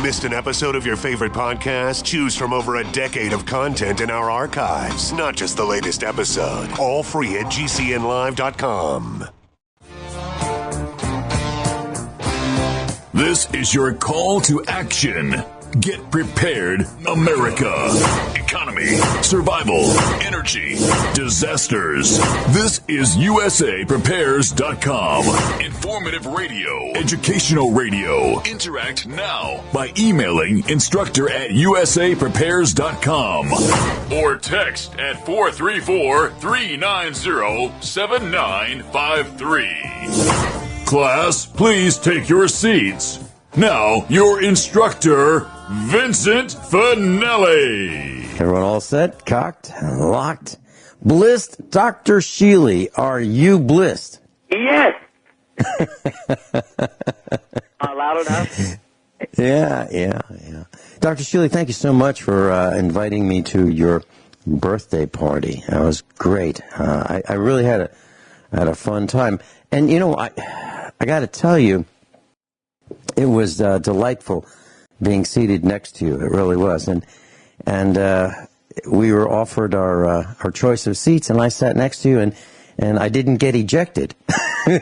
Missed an episode of your favorite podcast? Choose from over a decade of content in our archives, not just the latest episode. All free at gcnlive.com. This is your call to action. Get prepared, America. Economy, survival, energy, disasters. This is USAPrepares.com. Informative radio, educational radio. Interact now by emailing instructor@USAPrepares.com or text at 434-390-7953. Class, please take your seats. Now, your instructor, Vincent Finelli. Everyone all set, cocked, locked, blissed? Dr. Shealy, are you blissed? Yes. Loud enough? Yeah. Dr. Shealy, thank you so much for inviting me to your birthday party. That was great. I really had a fun time. And, you know, I got to tell you, it was delightful being seated next to you. It really was. And we were offered our choice of seats, and I sat next to you, and I didn't get ejected. Now,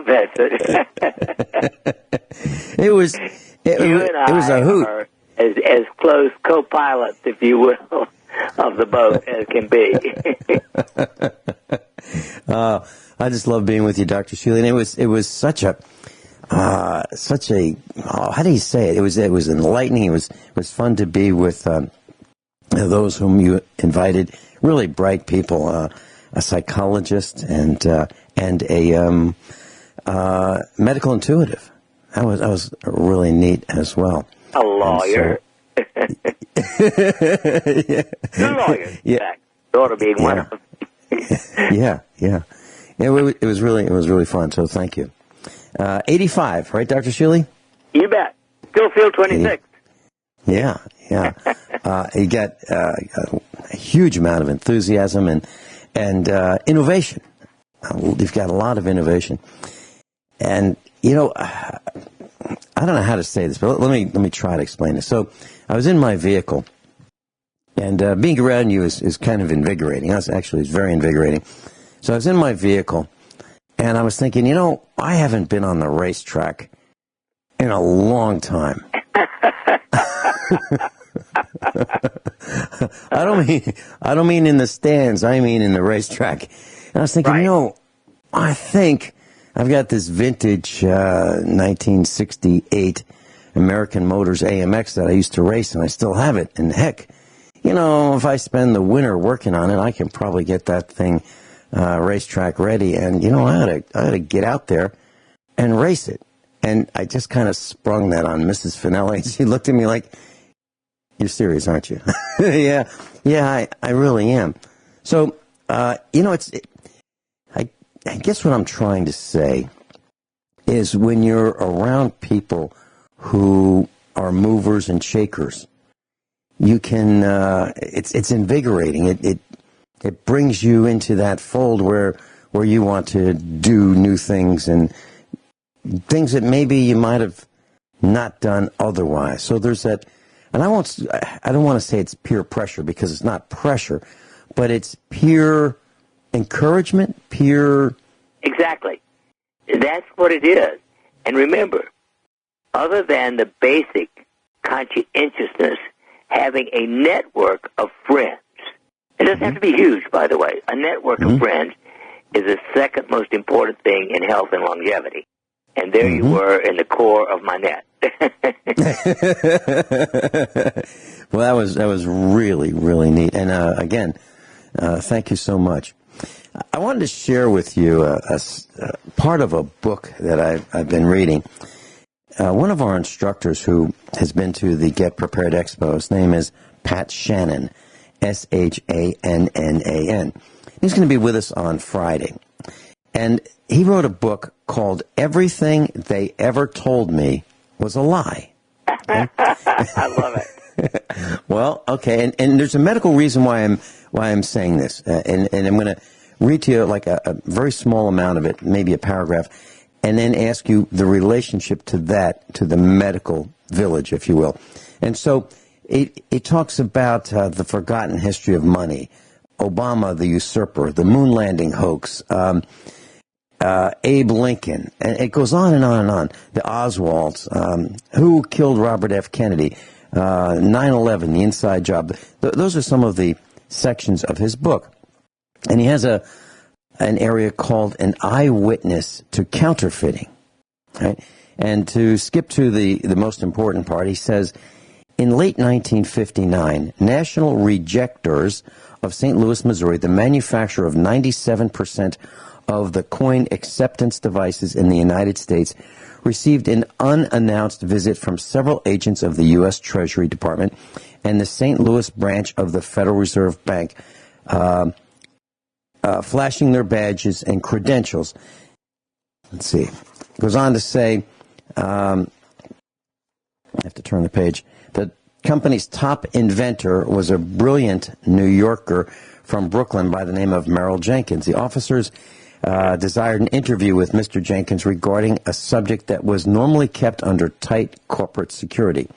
Vincent. It was a hoot. Are as close co-pilots, if you will, of the boat as can be. I just love being with you, Dr. Shealy. And it was such a how do you say it? It was enlightening. It was fun to be with those whom you invited. Really bright people, a psychologist and a medical intuitive. That was really neat as well. A lawyer. Yeah. Two lawyers, in fact. Daughter being one of them. Yeah. It was really fun. So thank you. 85, right, Dr. Shealy? You bet. Still feel 26. Yeah. You got a huge amount of enthusiasm and innovation. You've got a lot of innovation. And, you know, I don't know how to say this, but let me try to explain this. So I was in my vehicle, and being around you is kind of invigorating. It's very invigorating. So I was in my vehicle, and I was thinking, you know, I haven't been on the racetrack in a long time. I don't mean in the stands. I mean in the racetrack. And I was thinking, you know, I think I've got this vintage 1968 American Motors AMX that I used to race, and I still have it. And heck, you know, if I spend the winter working on it, I can probably get that thing racetrack ready. And, you know, I ought to get out there and race it. And I just kind of sprung that on Mrs. Finelli. She looked at me like, "You're serious, aren't you?" Yeah, I really am. So, you know, I guess what I'm trying to say is when you're around people who are movers and shakers, you can, it's invigorating. It brings you into that fold where you want to do new things and things that maybe you might have not done otherwise. So there's that, and I don't want to say it's peer pressure because it's not pressure, but it's peer encouragement, peer. Exactly. That's what it is. And remember, other than the basic conscientiousness, having a network of friends, it doesn't have to be huge, by the way. A network of friends is the second most important thing in health and longevity. And there you were in the core of my net. Well, that was really, really neat. And again, thank you so much. I wanted to share with you a part of a book that I've been reading. One of our instructors who has been to the Get Prepared Expo, his name is Pat Shannon, Shannan. He's going to be with us on Friday. And he wrote a book called Everything They Ever Told Me Was a Lie. Okay? I love it. Well, okay, and there's a medical reason why I'm saying this, and I'm going to read to you like a very small amount of it, maybe a paragraph, and then ask you the relationship to that, to the medical village, if you will. And so it talks about the forgotten history of money, Obama the usurper, the moon landing hoax, Abe Lincoln, and it goes on and on and on. The Oswalds, who killed Robert F. Kennedy, 9/11, the inside job. Those are some of the sections of his book. And he has an area called an eyewitness to counterfeiting. Right? And to skip to the most important part, he says, in late 1959, National Rejectors of St. Louis, Missouri, the manufacturer of 97% of the coin acceptance devices in the United States, received an unannounced visit from several agents of the U.S. Treasury Department and the St. Louis branch of the Federal Reserve Bank, flashing their badges and credentials. Let's see. It goes on to say, I have to turn the page. The company's top inventor was a brilliant New Yorker from Brooklyn by the name of Merrill Jenkins. The officers desired an interview with Mr. Jenkins regarding a subject that was normally kept under tight corporate security.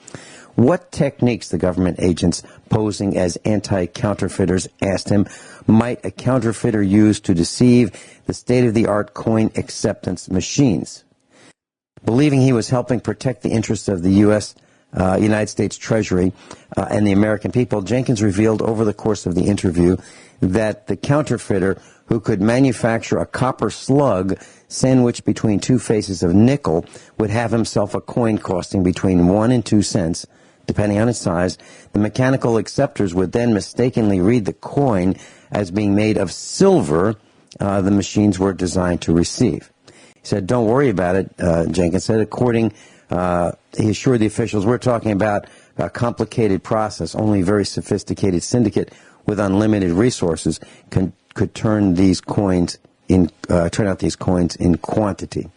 What techniques, the government agents posing as anti-counterfeiters asked him, might a counterfeiter use to deceive the state-of-the-art coin acceptance machines? Believing he was helping protect the interests of the United States Treasury and the American people, Jenkins revealed over the course of the interview that the counterfeiter, who could manufacture a copper slug sandwiched between two faces of nickel, would have himself a coin costing between 1 and 2 cents, depending on its size. The mechanical acceptors would then mistakenly read the coin as being made of silver the machines were designed to receive. He said, don't worry about it, Jenkins said. He assured the officials, we're talking about a complicated process. Only a very sophisticated syndicate with unlimited resources could turn these coins turn out these coins in quantity.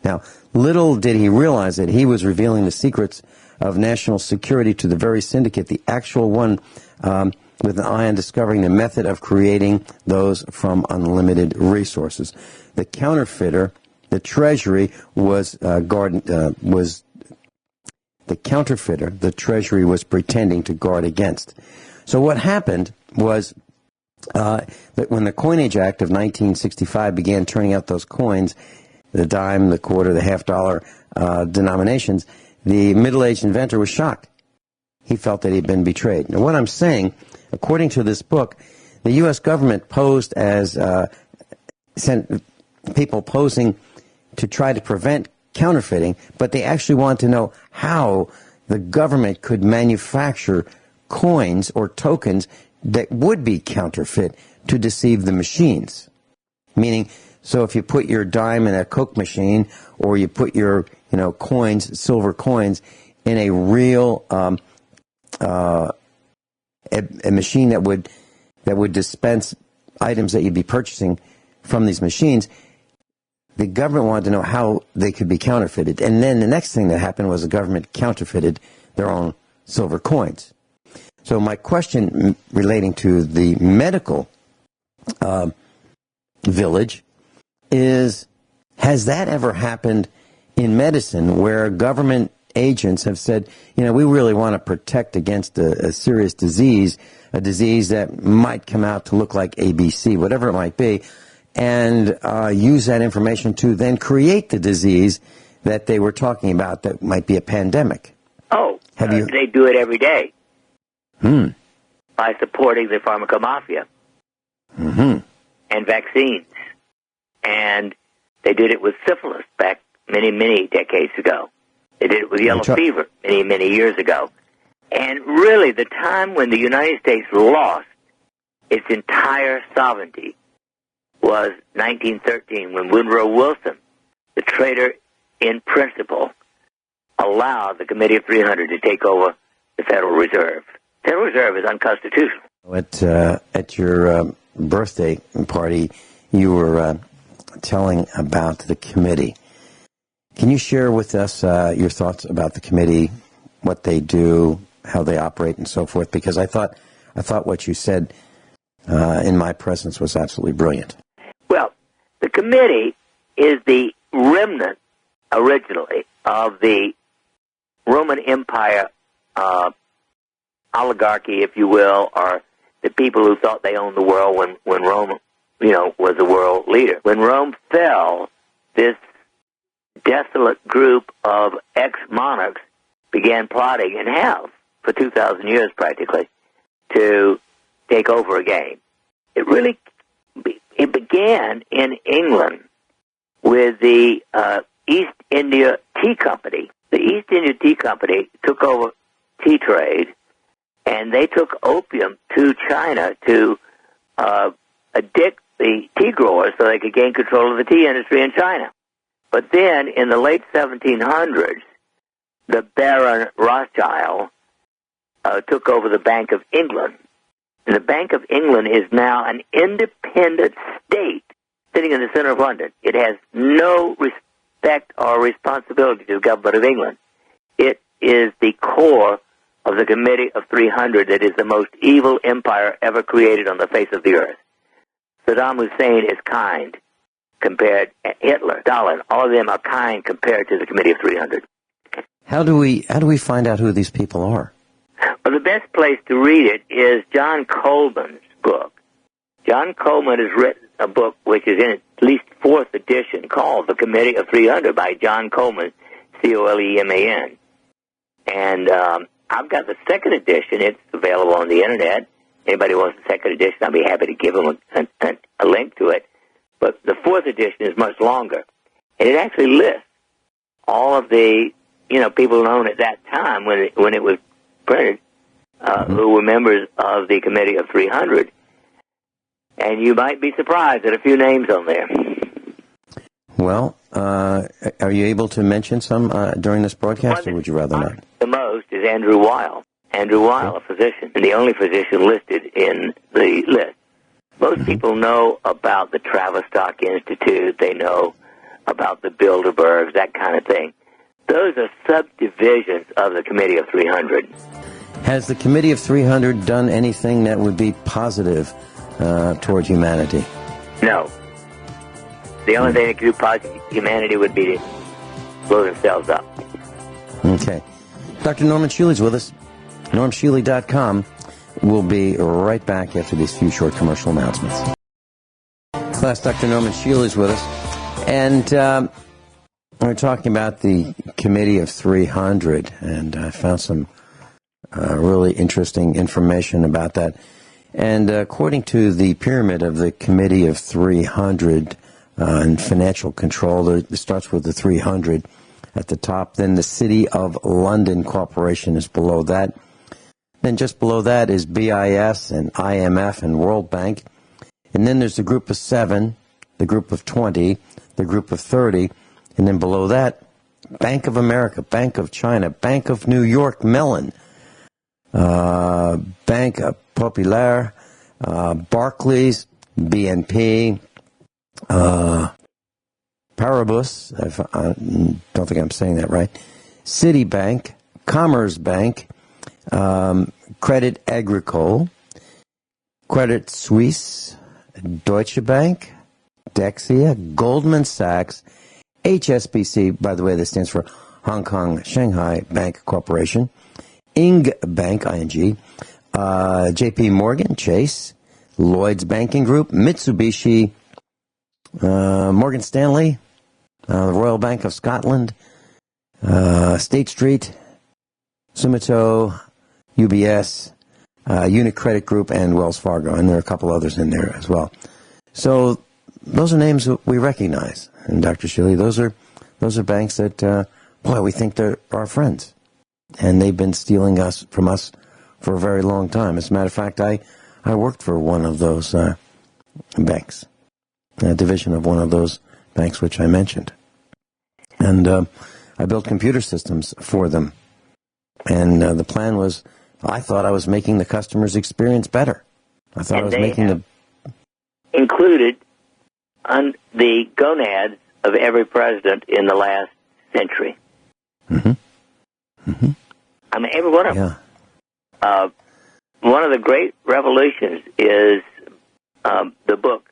Now, little did he realize that he was revealing the secrets of national security to the very syndicate, the actual one with an eye on discovering the method of creating those from unlimited resources. The counterfeiter, the Treasury was pretending to guard against. So what happened was that when the Coinage Act of 1965 began turning out those coins, the dime, the quarter, the half-dollar denominations, the middle-aged inventor was shocked. He felt that he'd been betrayed. Now, what I'm saying, according to this book, the U.S. government posed as sent people posing to try to prevent counterfeiting, but they actually wanted to know how the government could manufacture coins or tokens that would be counterfeit to deceive the machines. Meaning, so if you put your dime in a Coke machine, or you put your coins, silver coins, in a real a machine that would dispense items that you'd be purchasing from these machines, the government wanted to know how they could be counterfeited. And then the next thing that happened was the government counterfeited their own silver coins. So my question relating to the medical village is, has that ever happened in medicine where government agents have said, we really want to protect against a serious disease, a disease that might come out to look like ABC, whatever it might be, and use that information to then create the disease that they were talking about that might be a pandemic? Oh, they do it every day. By supporting the pharmacomafia and vaccines. And they did it with syphilis back many, many decades ago. They did it with yellow fever many, many years ago. And really, the time when the United States lost its entire sovereignty was 1913, when Woodrow Wilson, the traitor in principle, allowed the Committee of 300 to take over the Federal Reserve. The Federal Reserve is unconstitutional. At your birthday party, you were telling about the committee. Can you share with us your thoughts about the committee, what they do, how they operate, and so forth? Because I thought what you said in my presence was absolutely brilliant. Well, the committee is the remnant, originally, of the Roman Empire oligarchy, if you will, or the people who thought they owned the world when Rome, was the world leader. When Rome fell, this desolate group of ex-monarchs began plotting, and have for 2,000 years practically, to take over again. It began in England with the East India Tea Company. The East India Tea Company took over tea trade, and they took opium to China to addict the tea growers so they could gain control of the tea industry in China. But then, in the late 1700s, the Baron Rothschild took over the Bank of England. And the Bank of England is now an independent state sitting in the center of London. It has no respect or responsibility to the government of England. It is the core of the Committee of 300 that is the most evil empire ever created on the face of the earth. Saddam Hussein is kind compared to Hitler, Stalin. All of them are kind compared to the Committee of 300. How do we find out who these people are? Well, the best place to read it is John Coleman's book. John Coleman has written a book which is in at least fourth edition called The Committee of 300 by John Coleman, Coleman. And I've got the second edition. It's available on the Internet. Anybody who wants the second edition, I'll be happy to give them a link to it. But the fourth edition is much longer. And it actually lists all of the, people known at that time when it was printed, who were members of the Committee of 300. And you might be surprised at a few names on there. Well, are you able to mention some during this broadcast, or would you rather not? The most is Andrew Weil. Andrew Weil, a physician, and the only physician listed in the list. Most people know about the Tavistock Institute. They know about the Bilderbergs, that kind of thing. Those are subdivisions of the Committee of 300. Has the Committee of 300 done anything that would be positive toward humanity? No. The only thing that could do positive humanity would be to blow themselves up. Okay. Dr. Norman Shealy's with us. NormShealy.com. We'll be right back after these few short commercial announcements. Class, Dr. Norman Shealy's with us. And we're talking about the Committee of 300, and I found some really interesting information about that. And according to the pyramid of the Committee of 300 and financial control, it starts with the 300 at the top. Then the City of London Corporation is below that. Then just below that is BIS and IMF and World Bank. And then there's the group of 7, the group of 20, the group of 30. And then below that, Bank of America, Bank of China, Bank of New York Mellon, Bank Populaire, Barclays, BNP, Paribus, I don't think I'm saying that right, Citibank, Commerce Bank, Credit Agricole, Credit Suisse, Deutsche Bank, Dexia, Goldman Sachs, HSBC, by the way, this stands for Hong Kong Shanghai Bank Corporation, Ing Bank, ING, JP Morgan Chase, Lloyd's Banking Group, Mitsubishi, Morgan Stanley, the Royal Bank of Scotland, State Street, Sumitomo, UBS, Unicredit Group, and Wells Fargo, and there are a couple others in there as well. So those are names that we recognize, and Dr. Shealy, those are banks that, we think they're our friends, and they've been stealing from us for a very long time. As a matter of fact, I worked for one of those banks, a division of one of those banks which I mentioned, and I built computer systems for them, and the plan was, I thought I was making the customer's experience better. I thought I was making included on the gonads of every president in the last century. Mm-hmm. Mm-hmm. I mean, every one of them. One of the great revolutions is the book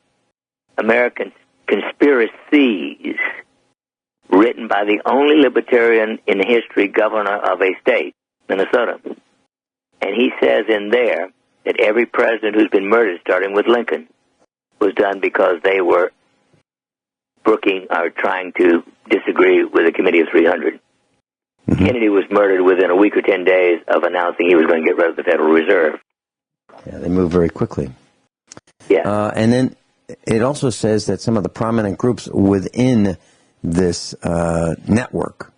American Conspiracies written by the only libertarian in history governor of a state, Minnesota. And he says in there that every president who's been murdered, starting with Lincoln, was done because they were brooking or trying to disagree with the Committee of 300. Mm-hmm. Kennedy was murdered within a week or 10 days of announcing he was going to get rid of the Federal Reserve. Yeah, they move very quickly. Yeah. And then it also says that some of the prominent groups within this network,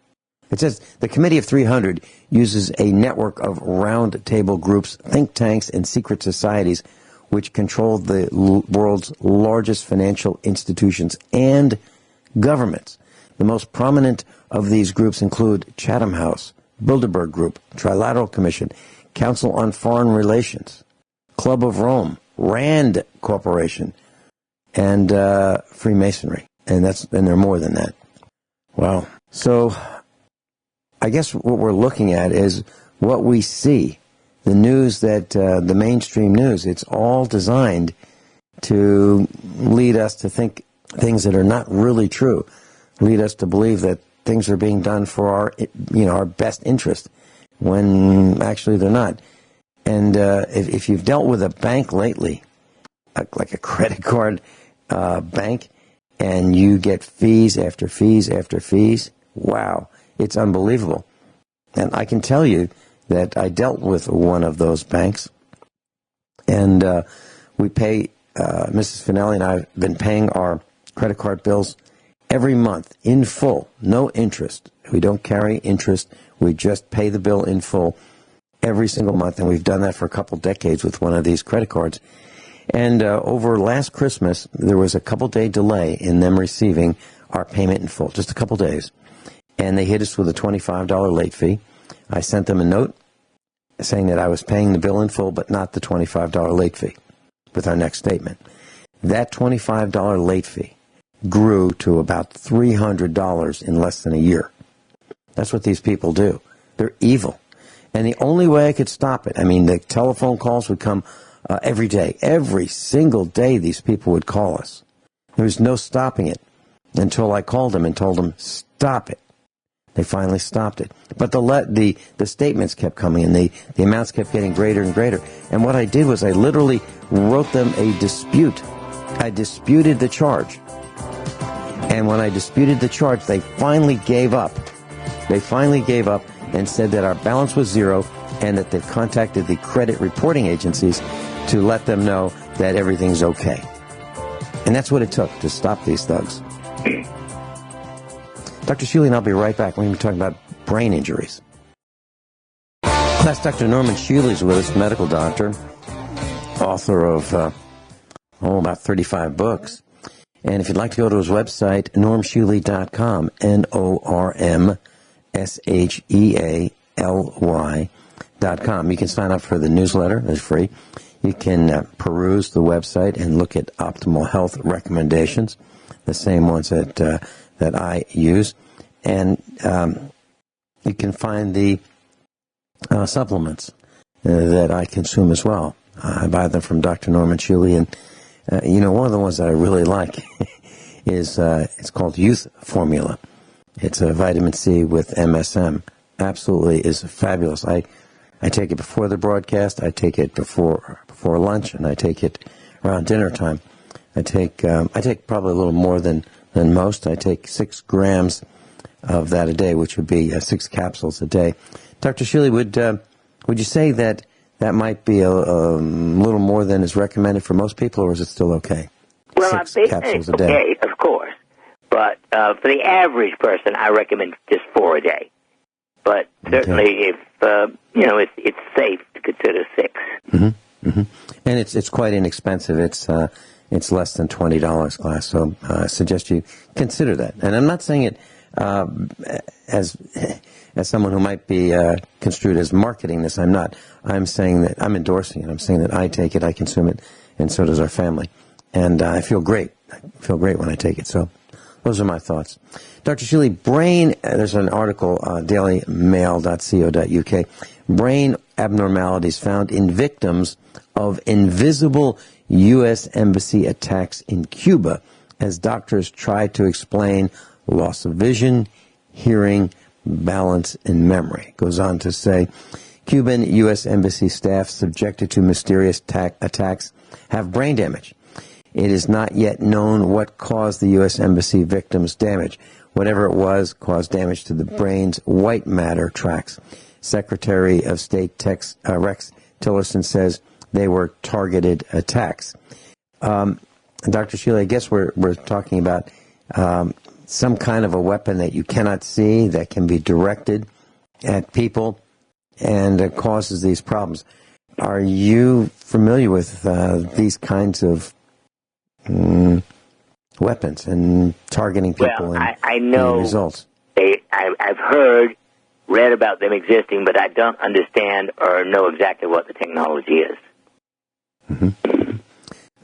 it says the Committee of 300 uses a network of round-table groups, think tanks, and secret societies which control the world's largest financial institutions and governments. The most prominent of these groups include Chatham House, Bilderberg Group, Trilateral Commission, Council on Foreign Relations, Club of Rome, Rand Corporation, and Freemasonry. And there are more than that. Wow. So I guess what we're looking at is what we see. The news that the mainstream news, it's all designed to lead us to think things that are not really true, lead us to believe that things are being done for our best interest, when actually they're not. And if you've dealt with a bank lately, like a credit card bank, and you get fees after fees after fees, wow, it's unbelievable. And I can tell you that I dealt with one of those banks, and we pay, Mrs. Finelli and I have been paying our credit card bills every month in full, no interest. We don't carry interest. We just pay the bill in full every single month, and we've done that for a couple decades with one of these credit cards. And over last Christmas, there was a couple-day delay in them receiving our payment in full, just a couple days. And they hit us with a $25 late fee. I sent them a note saying that I was paying the bill in full, but not the $25 late fee with our next statement. That $25 late fee grew to about $300 in less than a year. That's what these people do. They're evil. And the only way I could stop it, I mean, the telephone calls would come every day. Every single day these people would call us. There was no stopping it until I called them and told them, stop it. They finally stopped it. But the statements kept coming, and the amounts kept getting greater and greater. And what I did was I literally wrote them a dispute. I disputed the charge. And when I disputed the charge, they finally gave up. They finally gave up and said that our balance was zero and that they've contacted the credit reporting agencies to let them know that everything's okay. And that's what it took to stop these thugs. Dr. Shealy and I'll be right back. We're going to be talking about brain injuries. That's Dr. Norman Shealy's with us, medical doctor, author of about 35 books. And if you'd like to go to his website, normshealy.com, NORMSHEALY.com. You can sign up for the newsletter. It's free. You can peruse the website and look at optimal health recommendations, the same ones that I use. And you can find the supplements that I consume as well. I buy them from Dr. Norman Shealy. And, one of the ones that I really like is it's called Youth Formula. It's a vitamin C with MSM. Absolutely is fabulous. I take it before the broadcast. I take it before lunch, and I take it around dinner time. I take probably a little more than most. I take 6 grams of that a day, which would be 6 capsules a day. Dr. Shealy, would you say that might be a little more than is recommended for most people, or is it still okay? Well, 6 capsules a day. Okay, of course. But for the average person, I recommend just 4 a day. But certainly, if it's safe to consider 6. Mm-hmm. Mm-hmm. And it's quite inexpensive. It's less than $20 class. So I suggest you consider that. And I'm not saying it as someone who might be construed as marketing this. I'm not. I'm saying that I'm endorsing it. I'm saying that I take it, I consume it, and so does our family. And I feel great. I feel great when I take it. So those are my thoughts. Dr. Shealy, there's an article, dailymail.co.uk, brain abnormalities found in victims of invisible U.S. Embassy attacks in Cuba as doctors try to explain loss of vision, hearing, balance, and memory. It goes on to say, Cuban U.S. Embassy staff subjected to mysterious attacks have brain damage. It is not yet known what caused the U.S. Embassy victims' damage. Whatever it was caused damage to the brain's white matter tracts. Secretary of State Rex Tillerson says they were targeted attacks. Dr. Shealy, I guess we're talking about some kind of a weapon that you cannot see that can be directed at people and causes these problems. Are you familiar with these kinds of weapons and targeting people I know and results? I've heard, read about them existing, but I don't understand or know exactly what the technology is. Mm-hmm.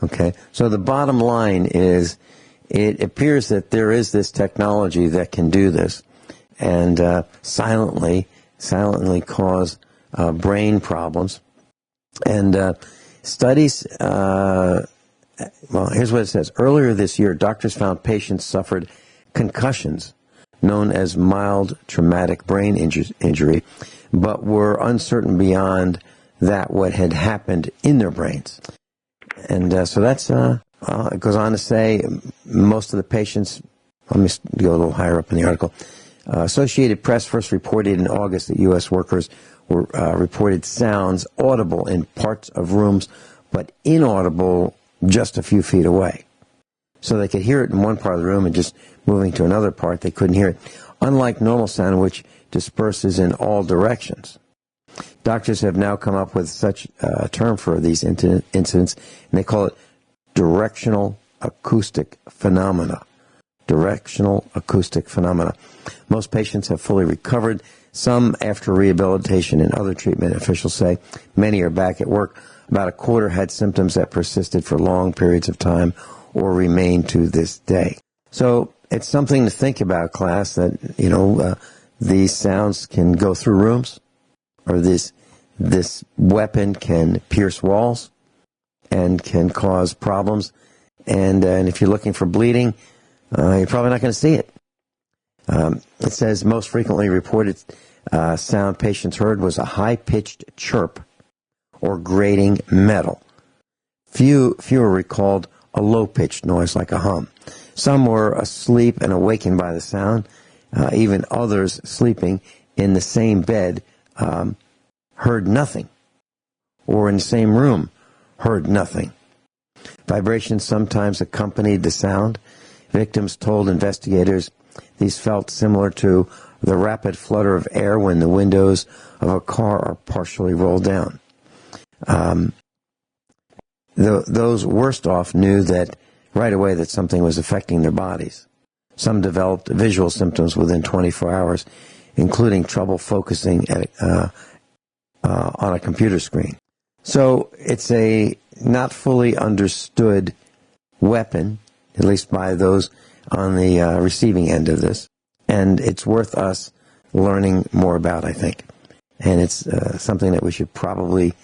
Okay, so the bottom line is it appears that there is this technology that can do this and silently cause brain problems. And studies, well, here's what it says. Earlier this year, doctors found patients suffered concussions, known as mild traumatic brain injury, but were uncertain beyond that what had happened in their brains. And so that's, it goes on to say, most of the patients, let me go a little higher up in the article. Associated Press first reported in August that U.S. workers were reported sounds audible in parts of rooms, but inaudible just a few feet away. So they could hear it in one part of the room and just moving to another part, they couldn't hear it. Unlike normal sound, which disperses in all directions. Doctors have now come up with such a term for these incidents, and they call it directional acoustic phenomena. Directional acoustic phenomena. Most patients have fully recovered, some after rehabilitation and other treatment, officials say. Many are back at work. About a quarter had symptoms that persisted for long periods of time or remain to this day. So it's something to think about, class, that, these sounds can go through rooms, or this weapon can pierce walls and can cause problems. And if you're looking for bleeding, you're probably not going to see it. It says most frequently reported sound patients heard was a high-pitched chirp or grating metal. Fewer recalled a low-pitched noise like a hum. Some were asleep and awakened by the sound. Even others sleeping in the same bed heard nothing, or in the same room heard nothing. Vibrations sometimes accompanied the sound. Victims told investigators these felt similar to the rapid flutter of air when the windows of a car are partially rolled down. Those worst off knew that right away that something was affecting their bodies. Some developed visual symptoms within 24 hours, including trouble focusing on a computer screen. So it's a not fully understood weapon, at least by those on the receiving end of this. And it's worth us learning more about, I think. And it's something that we should probably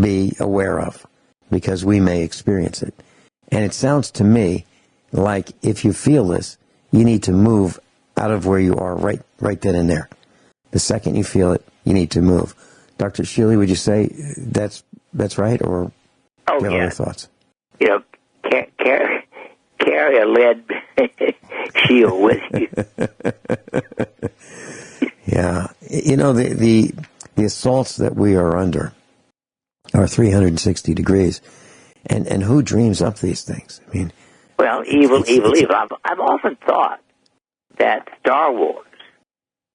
be aware of, because we may experience it. And it sounds to me like if you feel this, you need to move out of where you are right then and there. The second you feel it, you need to move. Dr. Shealy, would you say that's right, or do you have other thoughts? Carry a lead shield with you. Yeah. The assaults that we are under are 360 degrees. And who dreams up these things? I mean, well, evil. I've often thought that Star Wars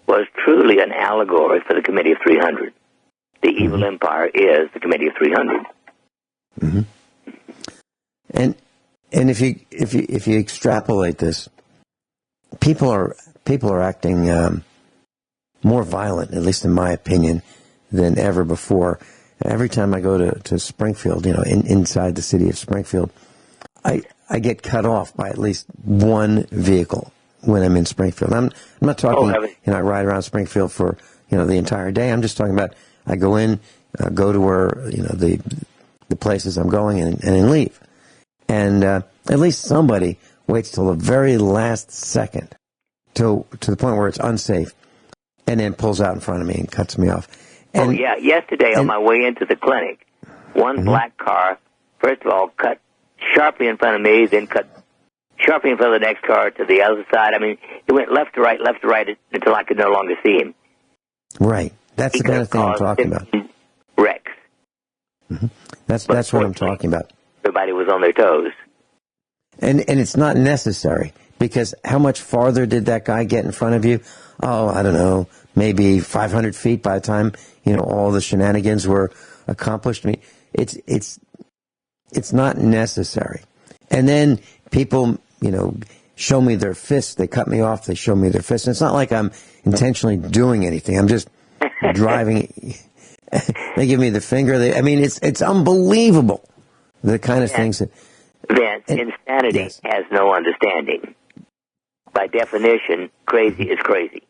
was truly an allegory for the Committee of 300. The evil empire is the Committee of 300. Mm-hmm. And if you extrapolate this, people are acting more violent, at least in my opinion, than ever before. Every time I go to Springfield, inside the city of Springfield, I get cut off by at least one vehicle when I'm in Springfield. I'm not talking, I ride around Springfield for, the entire day. I'm just talking about I go in, go to where, the places I'm going and leave. And at least somebody waits till the very last second to the point where it's unsafe, and then pulls out in front of me and cuts me off. And, yesterday on my way into the clinic, one black car, first of all, cut sharply in front of me, then cut sharply in front of the next car to the other side. I mean, it went left to right until I could no longer see him. Right. That's the kind of thing I'm talking about. Wrecks. That's what I'm talking about. Everybody was on their toes. And it's not necessary, because how much farther did that guy get in front of you? Oh, I don't know, maybe 500 feet by the time, all the shenanigans were accomplished. I mean, it's not necessary. And then people, show me their fists. They cut me off. They show me their fists. And it's not like I'm intentionally doing anything. I'm just driving. They give me the finger. It's unbelievable, the kind of things that... Vince, insanity has no understanding. By definition, crazy is crazy.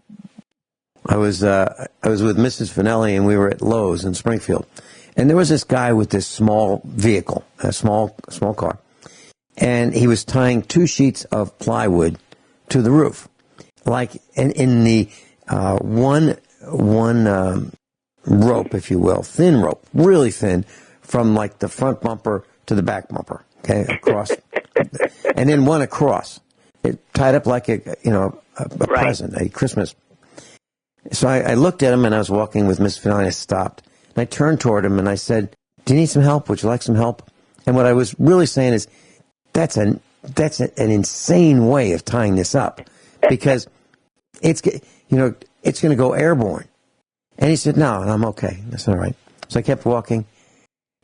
I was with Mrs. Finelli, and we were at Lowe's in Springfield, and there was this guy with this small vehicle, a small car, and he was tying 2 sheets of plywood to the roof, like in the one rope, if you will, thin rope, really thin, from like the front bumper to the back bumper. Okay, across, and then one across. It tied up like a present, a Christmas. So I looked at him, and I was walking with Miss Finelli, and I stopped. And I turned toward him, and I said, "Do you need some help? Would you like some help?" And what I was really saying is, that's an insane way of tying this up, because it's going to go airborne. And he said, "No," and I'm okay. That's all right. So I kept walking,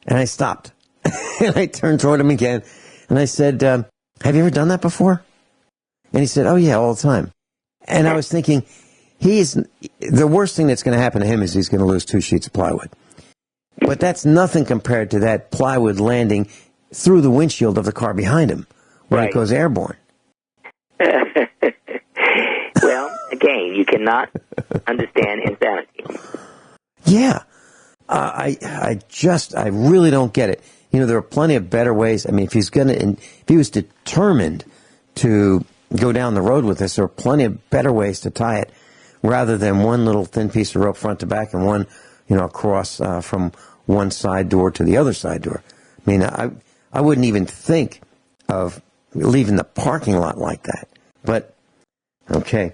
and I stopped. And I turned toward him again, and I said, "Have you ever done that before?" And he said, "Oh, yeah, all the time." And I was thinking, the worst thing that's going to happen to him is he's going to lose 2 sheets of plywood. But that's nothing compared to that plywood landing through the windshield of the car behind him, where it goes airborne. Well, again, you cannot understand insanity. Yeah. I really don't get it. There are plenty of better ways. I mean, if he was determined to go down the road with this, there are plenty of better ways to tie it, rather than one little thin piece of rope front to back and one, across from one side door to the other side door. I mean, I wouldn't even think of leaving the parking lot like that. But okay,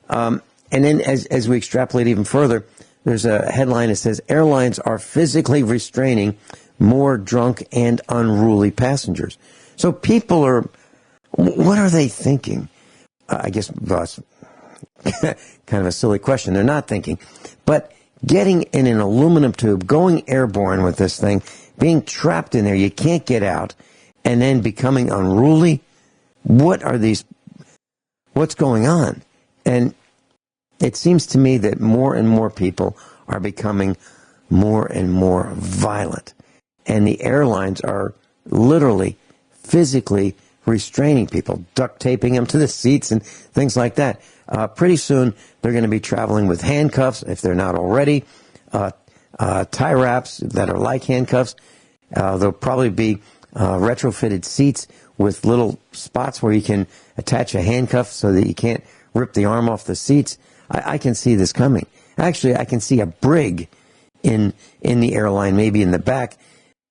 and then as we extrapolate even further, there's a headline that says airlines are physically restraining more drunk and unruly passengers. So people what are they thinking? I guess that's kind of a silly question. They're not thinking. But getting in an aluminum tube, going airborne with this thing, being trapped in there, you can't get out, and then becoming unruly, what's going on? And it seems to me that more and more people are becoming more and more violent. And the airlines are literally, physically restraining people, duct taping them to the seats and things like that. Pretty soon, they're going to be traveling with handcuffs, if they're not already, tie wraps that are like handcuffs. There'll probably be retrofitted seats with little spots where you can attach a handcuff so that you can't rip the arm off the seats. I can see this coming. Actually, I can see a brig in the airline, maybe in the back,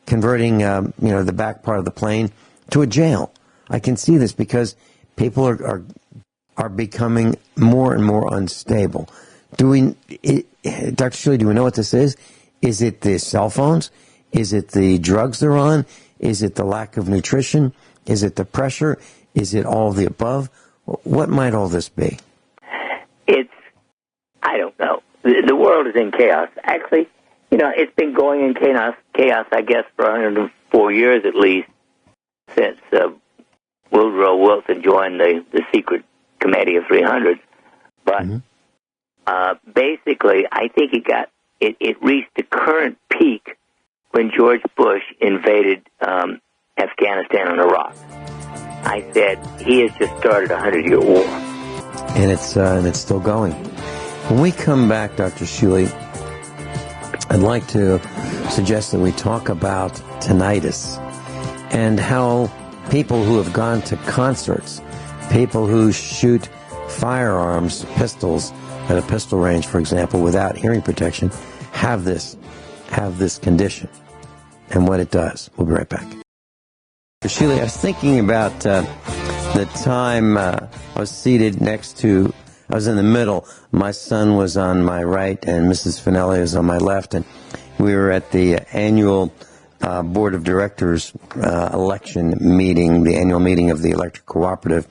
converting the back part of the plane to a jail. I can see this because people are becoming more and more unstable. Dr. Shealy, do we know what this is? Is it the cell phones? Is it the drugs they're on? Is it the lack of nutrition? Is it the pressure? Is it all of the above? What might all this be? I don't know. The world is in chaos. Actually, it's been going in chaos, I guess, for 104 years at least, since Woodrow Wilson joined the secret committee of 300. But basically, I think it reached the current peak when George Bush invaded Afghanistan and Iraq. I said, he has just started a 100-year war. And it's still going. When we come back, Dr. Shealy, I'd like to suggest that we talk about tinnitus and how people who have gone to concerts People who shoot firearms, pistols, at a pistol range, for example, without hearing protection, have this condition and what it does. We'll be right back. Shealy, I was thinking about the time I was seated next to, I was in the middle. My son was on my right and Mrs. Finelli was on my left, and we were at the annual Board of Directors election meeting, the annual meeting of the Electric Cooperative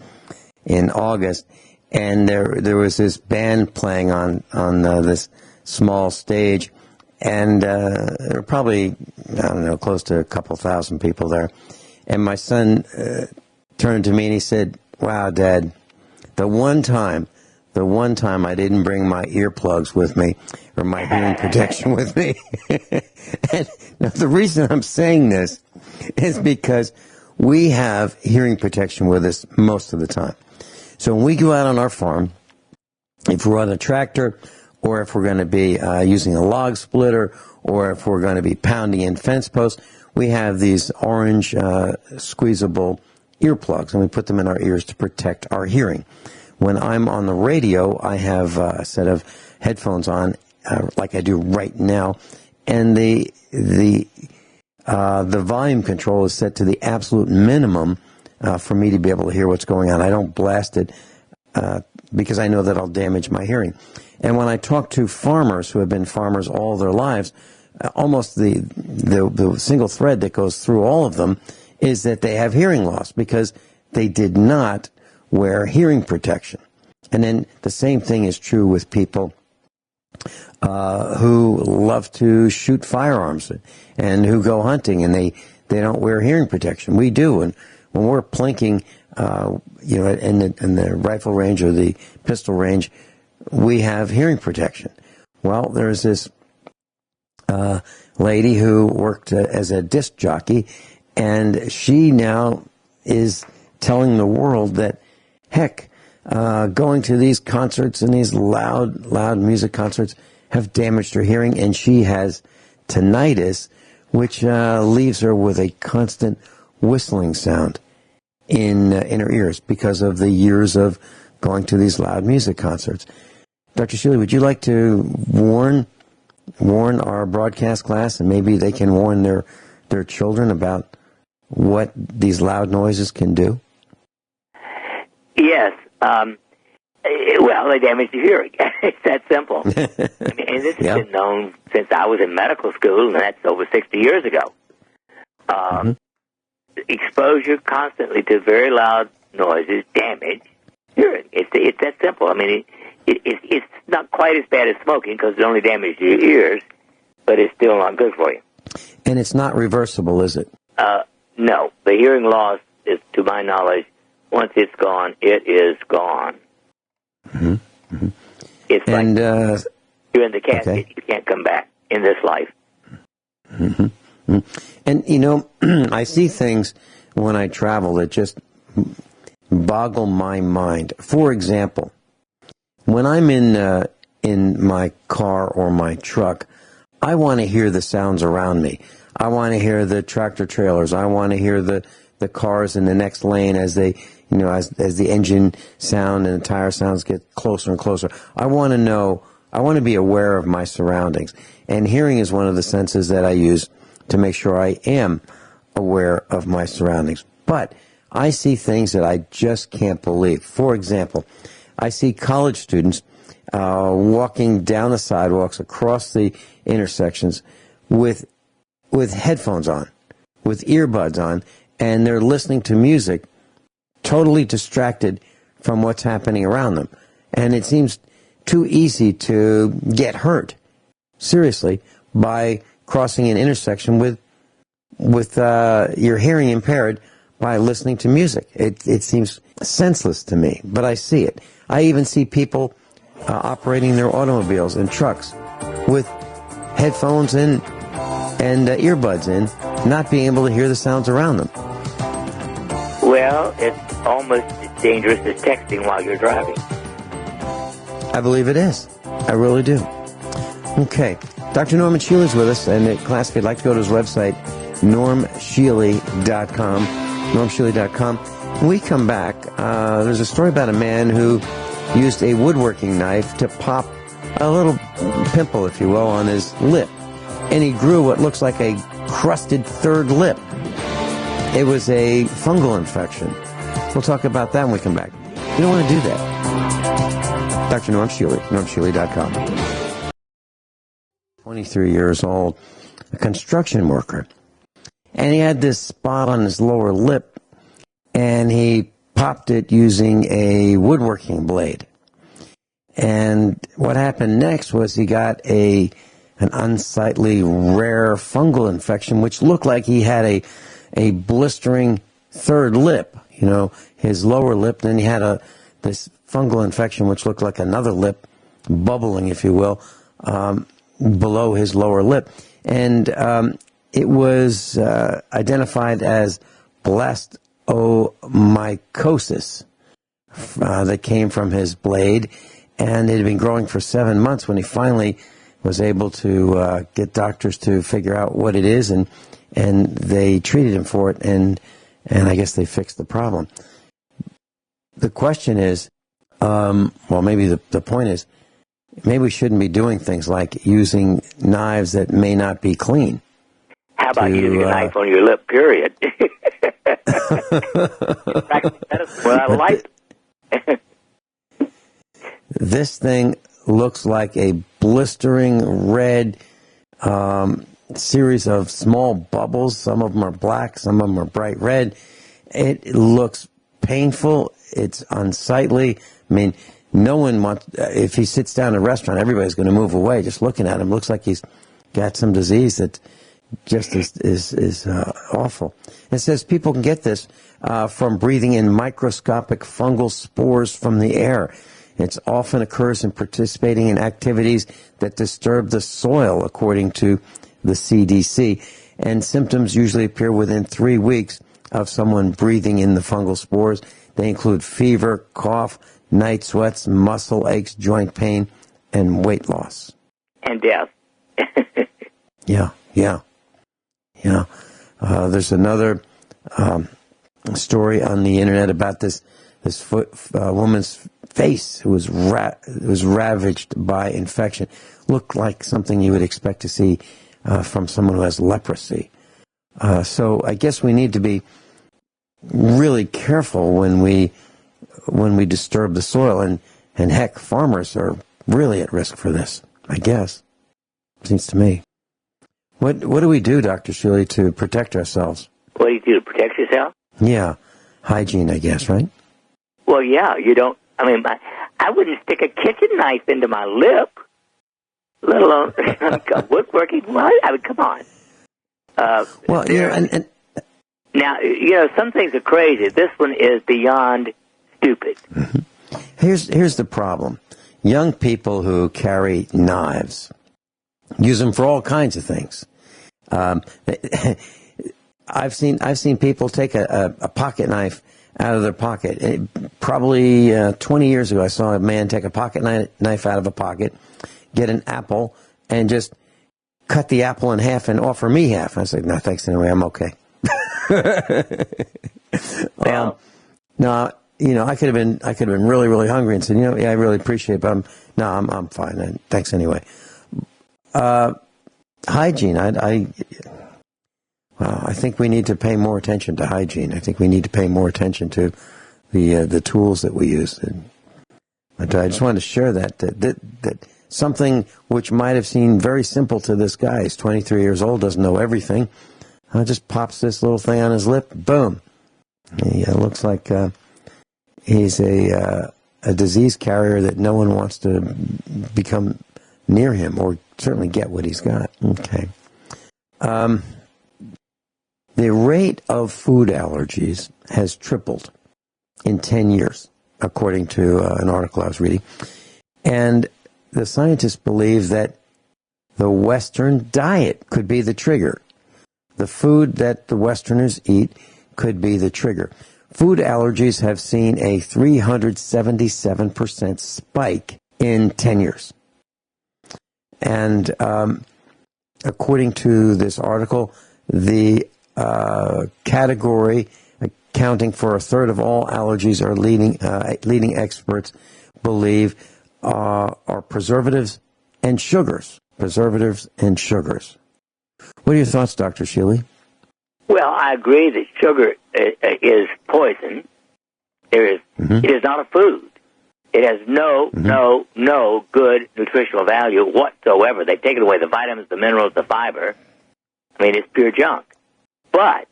in August, and there was this band playing on this small stage, and there were probably, I don't know, close to a couple thousand people there. And my son turned to me and he said, "Wow, Dad, the one time I didn't bring my earplugs with me or my hearing protection with me." And now the reason I'm saying this is because we have hearing protection with us most of the time. So when we go out on our farm, if we're on a tractor, or if we're going to be using a log splitter, or if we're going to be pounding in fence posts, we have these orange squeezable earplugs, and we put them in our ears to protect our hearing. When I'm on the radio, I have a set of headphones on, like I do right now, and the volume control is set to the absolute minimum for me to be able to hear what's going on. I don't blast it because I know that I'll damage my hearing. And when I talk to farmers who have been farmers all their lives, almost the single thread that goes through all of them is that they have hearing loss because they did not wear hearing protection. And then the same thing is true with people who love to shoot firearms and who go hunting, and they don't wear hearing protection. We do, and when we're plinking, in the rifle range or the pistol range, we have hearing protection. Well, there's this lady who worked as a disc jockey, and she now is telling the world that, heck, going to these concerts and these loud music concerts have damaged her hearing, and she has tinnitus, which leaves her with a constant whistling sound in her ears because of the years of going to these loud music concerts. Dr. Shealy, would you like to warn our broadcast class, and maybe they can warn their children about what these loud noises can do? Yes. Well, they damage the hearing. It's that simple. I mean, and this has been known since I was in medical school, and that's over 60 years ago. Exposure constantly to very loud noises damage hearing. It's that simple. I mean, it's not quite as bad as smoking because it only damages your ears, but it's still not good for you. And it's not reversible, is it? No. The hearing loss is, to my knowledge, once it's gone, it is gone. Mm-hmm. Mm-hmm. It's like you're in the casket, you can't come back in this life. Mm-hmm. Mm-hmm. And, I see things when I travel that just boggle my mind. For example, when I'm in my car or my truck, I want to hear the sounds around me. I want to hear the tractor trailers. I want to hear the cars in the next lane as they, as the engine sound and the tire sounds get closer and closer. I want to be aware of my surroundings. And hearing is one of the senses that I use to make sure I am aware of my surroundings. But I see things that I just can't believe. For example, I see college students walking down the sidewalks across the intersections with headphones on, with earbuds on, and they're listening to music, totally distracted from what's happening around them. And it seems too easy to get hurt, seriously, by crossing an intersection with your hearing impaired by listening to music. It seems senseless to me, but I see it. I even see people operating their automobiles and trucks with headphones in and earbuds in, not being able to hear the sounds around them. Well, it's almost as dangerous as texting while you're driving. I believe it is. I really do. Okay. Dr. Norman Shealy's with us, and class, if you'd like to go to his website, normshealy.com, normshealy.com, we come back, there's a story about a man who used a woodworking knife to pop a little pimple, if you will, on his lip. And he grew what looks like a crusted third lip. It was a fungal infection. We'll talk about that when we come back. You don't want to do that. Dr. Norm Shealy, normshealy.com. 23 years old, a construction worker. And he had this spot on his lower lip, and he popped it using a woodworking blade. And what happened next was he got an unsightly, rare fungal infection, which looked like he had a blistering third lip, you know, his lower lip. Then he had this fungal infection, which looked like another lip, bubbling, if you will, below his lower lip. And it was identified as blastomycosis that came from his blade, and it had been growing for 7 months when he finally was able to get doctors to figure out what it is, and they treated him for it, and I guess they fixed the problem. The question is, well, maybe the point is, maybe we shouldn't be doing things like using knives that may not be clean. How about using a knife on your lip, period? Well, I like this thing looks like a blistering red series of small bubbles. Some of them are black, some of them are bright red. It looks painful. It's unsightly. I mean, no one wants, if he sits down in a restaurant, everybody's going to move away just looking at him. Looks like he's got some disease that just is awful. It says people can get this from breathing in microscopic fungal spores from the air. It often occurs in participating in activities that disturb the soil, according to the CDC. And symptoms usually appear within 3 weeks of someone breathing in the fungal spores. They include fever, cough, night sweats, muscle aches, joint pain, and weight loss. And death. Yeah. There's another story on the internet about this woman's face who was ravaged by infection. Looked like something you would expect to see from someone who has leprosy. So I guess we need to be really careful when we disturb the soil, and heck, farmers are really at risk for this, I guess. Seems to me. What do we do, Dr. Shealy, to protect ourselves? What do you do to protect yourself? Yeah, hygiene, I guess, right? Well, yeah, you don't, I wouldn't stick a kitchen knife into my lip, let alone woodworking. What? Come on. Well, yeah, and now, some things are crazy. This one is beyond stupid. Mm-hmm. Here's the problem. Young people who carry knives use them for all kinds of things. I've seen people take a pocket knife out of their pocket. Probably 20 years ago, I saw a man take a pocket knife out of a pocket, get an apple, and just cut the apple in half and offer me half. I said, no, thanks anyway, I'm okay. No, I could have been really, really hungry and said, yeah, I really appreciate it, but I'm fine. And thanks anyway. Hygiene. I think we need to pay more attention to hygiene. I think we need to pay more attention to the tools that we use. But I just wanted to share that something which might have seemed very simple to this guy. He's 23 years old, doesn't know everything. Just pops this little thing on his lip. Boom. He looks like he's a disease carrier that no one wants to become near him or certainly get what he's got. Okay. The rate of food allergies has tripled in 10 years, according to an article I was reading. And the scientists believe that the Western diet could be the trigger. The food that the Westerners eat could be the trigger. Food allergies have seen a 377% spike in 10 years. And according to this article, the accounting for a third of all allergies, are leading experts believe are preservatives and sugars. Preservatives and sugars. What are your thoughts, Dr. Shealy? Well, I agree that sugar is poison. It is not a food. It has no good nutritional value whatsoever. They've taken away the vitamins, the minerals, the fiber. I mean, it's pure junk. But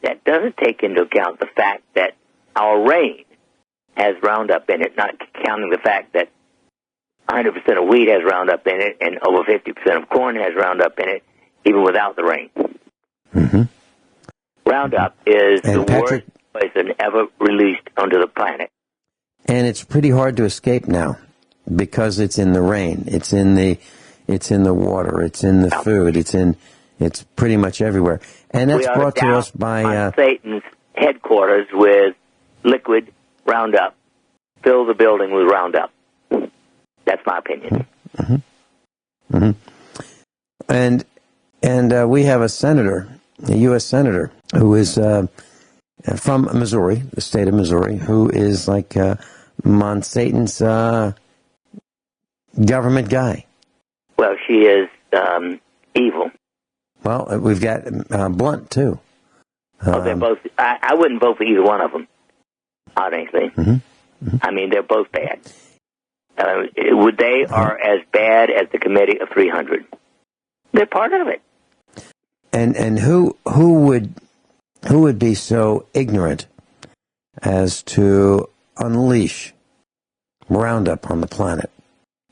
that doesn't take into account the fact that our rain has Roundup in it, not counting the fact that 100% of wheat has Roundup in it and over 50% of corn has Roundup in it, even without the rain. Roundup is the worst poison ever released onto the planet. And it's pretty hard to escape now because it's in the rain, it's in the water, it's in the food, it's pretty much everywhere. And that's brought to us by Satan's headquarters with liquid Roundup. Fill the building with Roundup. That's my opinion. And we have a senator, a U.S. senator, who is from Missouri, the state of Missouri, who is like Satan's government guy. Well, she is evil. Well, we've got Blunt, too. They're both. I wouldn't vote for either one of them, honestly. I mean, they're both bad. They are as bad as the Committee of 300. They're part of it. And who would be so ignorant as to unleash Roundup on the planet?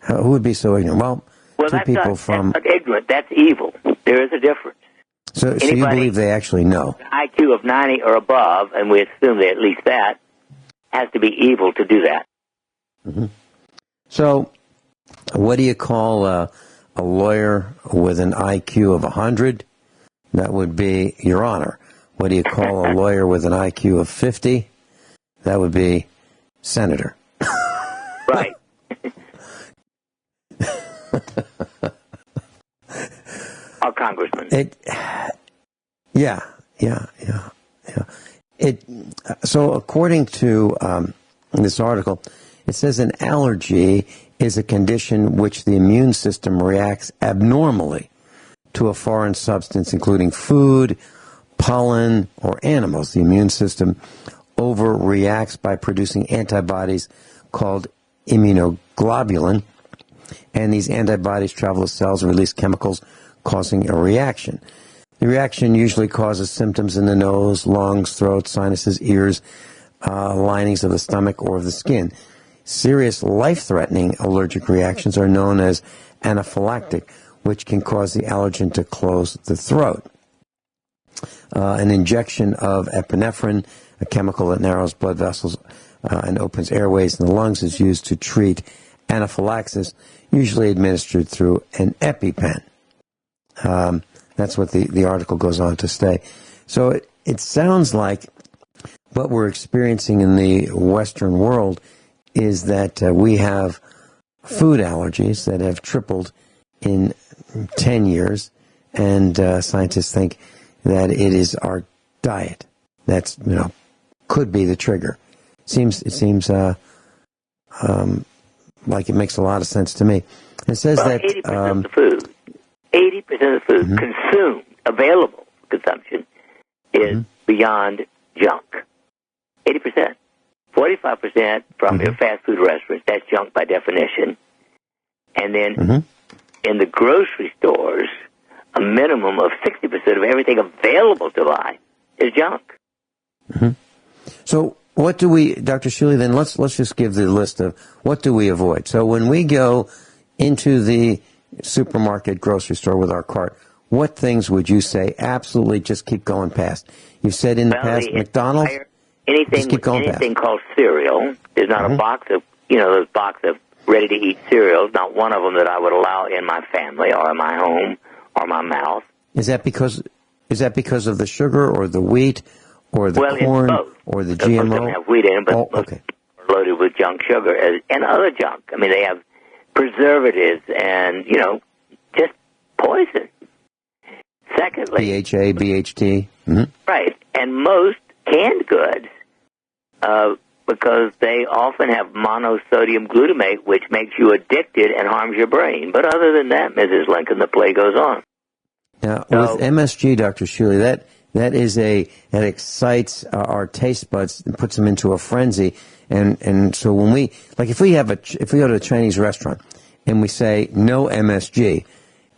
Who would be so ignorant? Well, two people that's not ignorant. That's evil. There is a difference. So you believe they actually know? An IQ of 90 or above, and we assume that at least that, has to be evil to do that. So, what do you call a lawyer with an IQ of 100? That would be Your Honor. What do you call a lawyer with an IQ of 50? That would be Senator. Right. Or Congressman. So according to this article, it says an allergy is a condition which the immune system reacts abnormally to a foreign substance, including food, pollen, or animals. The immune system overreacts by producing antibodies called immunoglobulin, and these antibodies travel to cells and release chemicals causing a reaction. The reaction usually causes symptoms in the nose, lungs, throat, sinuses, ears, linings of the stomach, or of the skin. Serious life-threatening allergic reactions are known as anaphylactic, which can cause the allergen to close the throat. An injection of epinephrine, a chemical that narrows blood vessels and opens airways in the lungs, is used to treat anaphylaxis, usually administered through an EpiPen. That's what the article goes on to say. So it sounds like what we're experiencing in the Western world is that we have food allergies that have tripled in 10 years, and scientists think that it is our diet that's, could be the trigger. It seems like it makes a lot of sense to me. It says that 80% of the food, 80% of the food consumed, available for consumption, is beyond junk. 80%. 45% from your fast food restaurants, that's junk by definition. And then in the grocery stores, a minimum of 60% of everything available to buy is junk. So what do we, Dr. Shealy, then let's just give the list of what do we avoid. So when we go into the supermarket, grocery store with our cart, what things would you say absolutely just keep going past? You've said in the past, McDonald's, anything called cereal. There's not a box of, those box of ready-to-eat cereals, not one of them that I would allow in my family or in my home or my mouth. Is that because of the sugar or the wheat or the corn or the GMO? Most of them have wheat in them, but most are loaded with junk sugar and other junk. I mean, they have preservatives and, just poison. Secondly, BHA, BHT. Right. And most canned goods because they often have monosodium glutamate, which makes you addicted and harms your brain. But other than that, Mrs. Lincoln, the play goes on. Now, with MSG, Dr. Shealy, that excites our taste buds and puts them into a frenzy. And so when if we go to a Chinese restaurant and we say no MSG,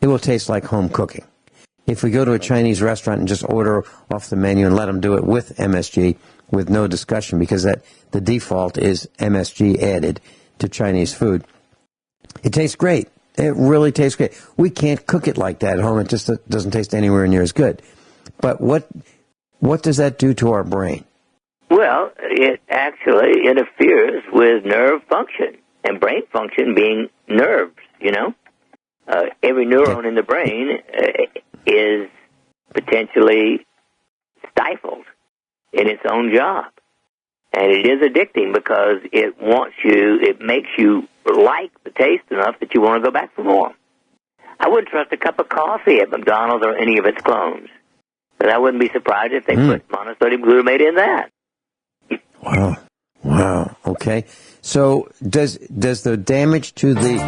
it will taste like home cooking. If we go to a Chinese restaurant and just order off the menu and let them do it with MSG with no discussion, because the default is MSG added to Chinese food, it tastes great. It really tastes great. We can't cook it like that at home. It just doesn't taste anywhere near as good. But what does that do to our brain? Well, it actually interferes with nerve function, and brain function being nerves, Every neuron in the brain is potentially stifled in its own job. And it is addicting because it makes you like the taste enough that you want to go back for more. I wouldn't trust a cup of coffee at McDonald's or any of its clones. But I wouldn't be surprised if they put monosodium glutamate in that. Wow. Okay. So does the damage to the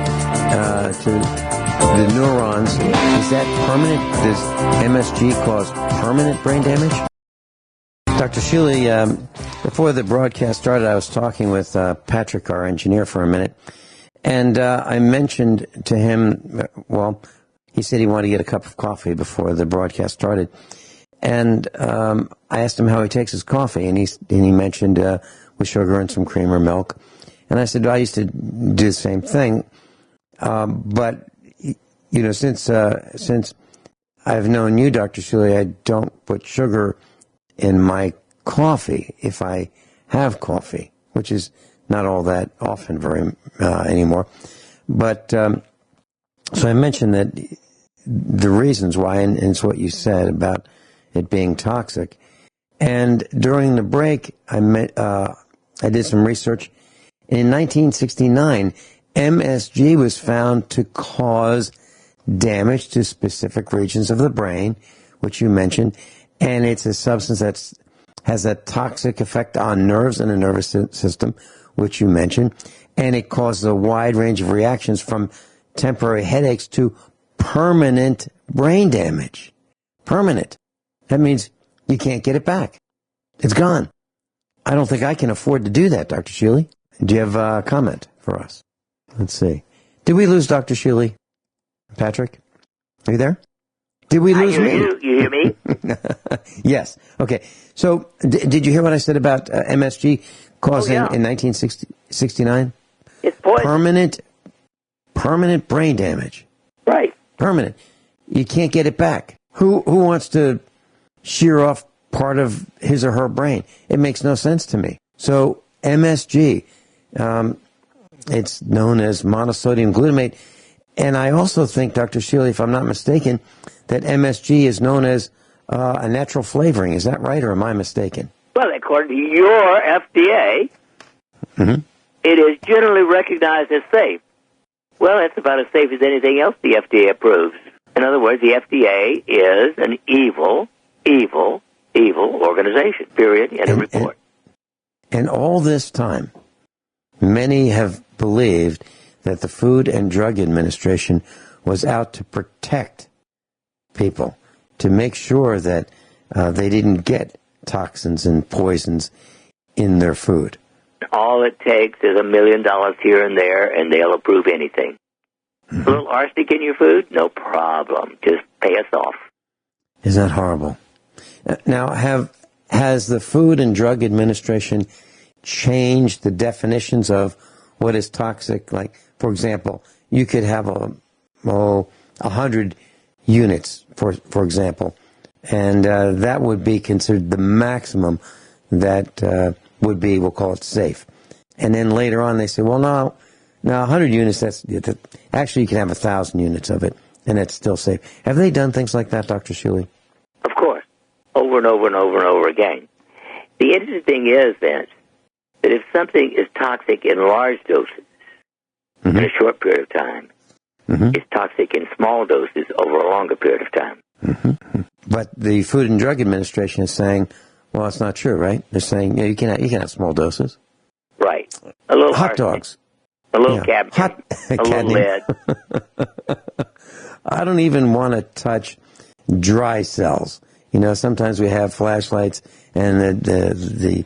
neurons, is that permanent? Does MSG cause permanent brain damage? Dr. Shealy, before the broadcast started, I was talking with Patrick, our engineer, for a minute, and I mentioned to him, he said he wanted to get a cup of coffee before the broadcast started. And I asked him how he takes his coffee, and he mentioned with sugar and some cream or milk. And I said, I used to do the same thing, but since I've known you, Dr. Shealy, I don't put sugar in my coffee if I have coffee, which is not all that often anymore. But so I mentioned that the reasons why, and it's what you said about it being toxic. And during the break, I did some research. In 1969, MSG was found to cause damage to specific regions of the brain, which you mentioned, and it's a substance that has a toxic effect on nerves and the nervous system, which you mentioned, and it causes a wide range of reactions from temporary headaches to permanent brain damage. Permanent. That means you can't get it back. It's gone. I don't think I can afford to do that, Dr. Shealy. Do you have a comment for us? Let's see. Did we lose Dr. Shealy? Patrick? Are you there? Did we lose me? You hear me? Yes. Okay. So, did you hear what I said about MSG causing in 1969? It's poison. Permanent brain damage. Right. Permanent. You can't get it back. Who wants to shear off part of his or her brain? It makes no sense to me. So, MSG, it's known as monosodium glutamate. And I also think, Dr. Shealy, if I'm not mistaken, that MSG is known as a natural flavoring. Is that right, or am I mistaken? Well, according to your FDA, it is generally recognized as safe. Well, it's about as safe as anything else the FDA approves. In other words, the FDA is an evil organization, period, in a report. And all this time, many have believed that the Food and Drug Administration was out to protect people, to make sure that they didn't get toxins and poisons in their food. All it takes is $1 million here and there, and they'll approve anything. A little arsenic in your food? No problem. Just pay us off. Isn't that horrible? Now, has the Food and Drug Administration changed the definitions of what is toxic? Like, for example, you could have 100 units, for example, and that would be considered the maximum that would be, we'll call it safe. And then later on they say, well, no, 100 units, actually you can have 1,000 units of it, and it's still safe. Have they done things like that, Dr. Shealy? Of course, over and over and over and over again. The interesting thing is, Vince, that if something is toxic in large doses in a short period of time, it's toxic in small doses over a longer period of time. But the Food and Drug Administration is saying, Well, that's not true, right? They're saying you can have small doses. Right. A little hot arsenic, dogs. a little cadmium, a little lead. I don't even want to touch dry cells. Sometimes we have flashlights, and the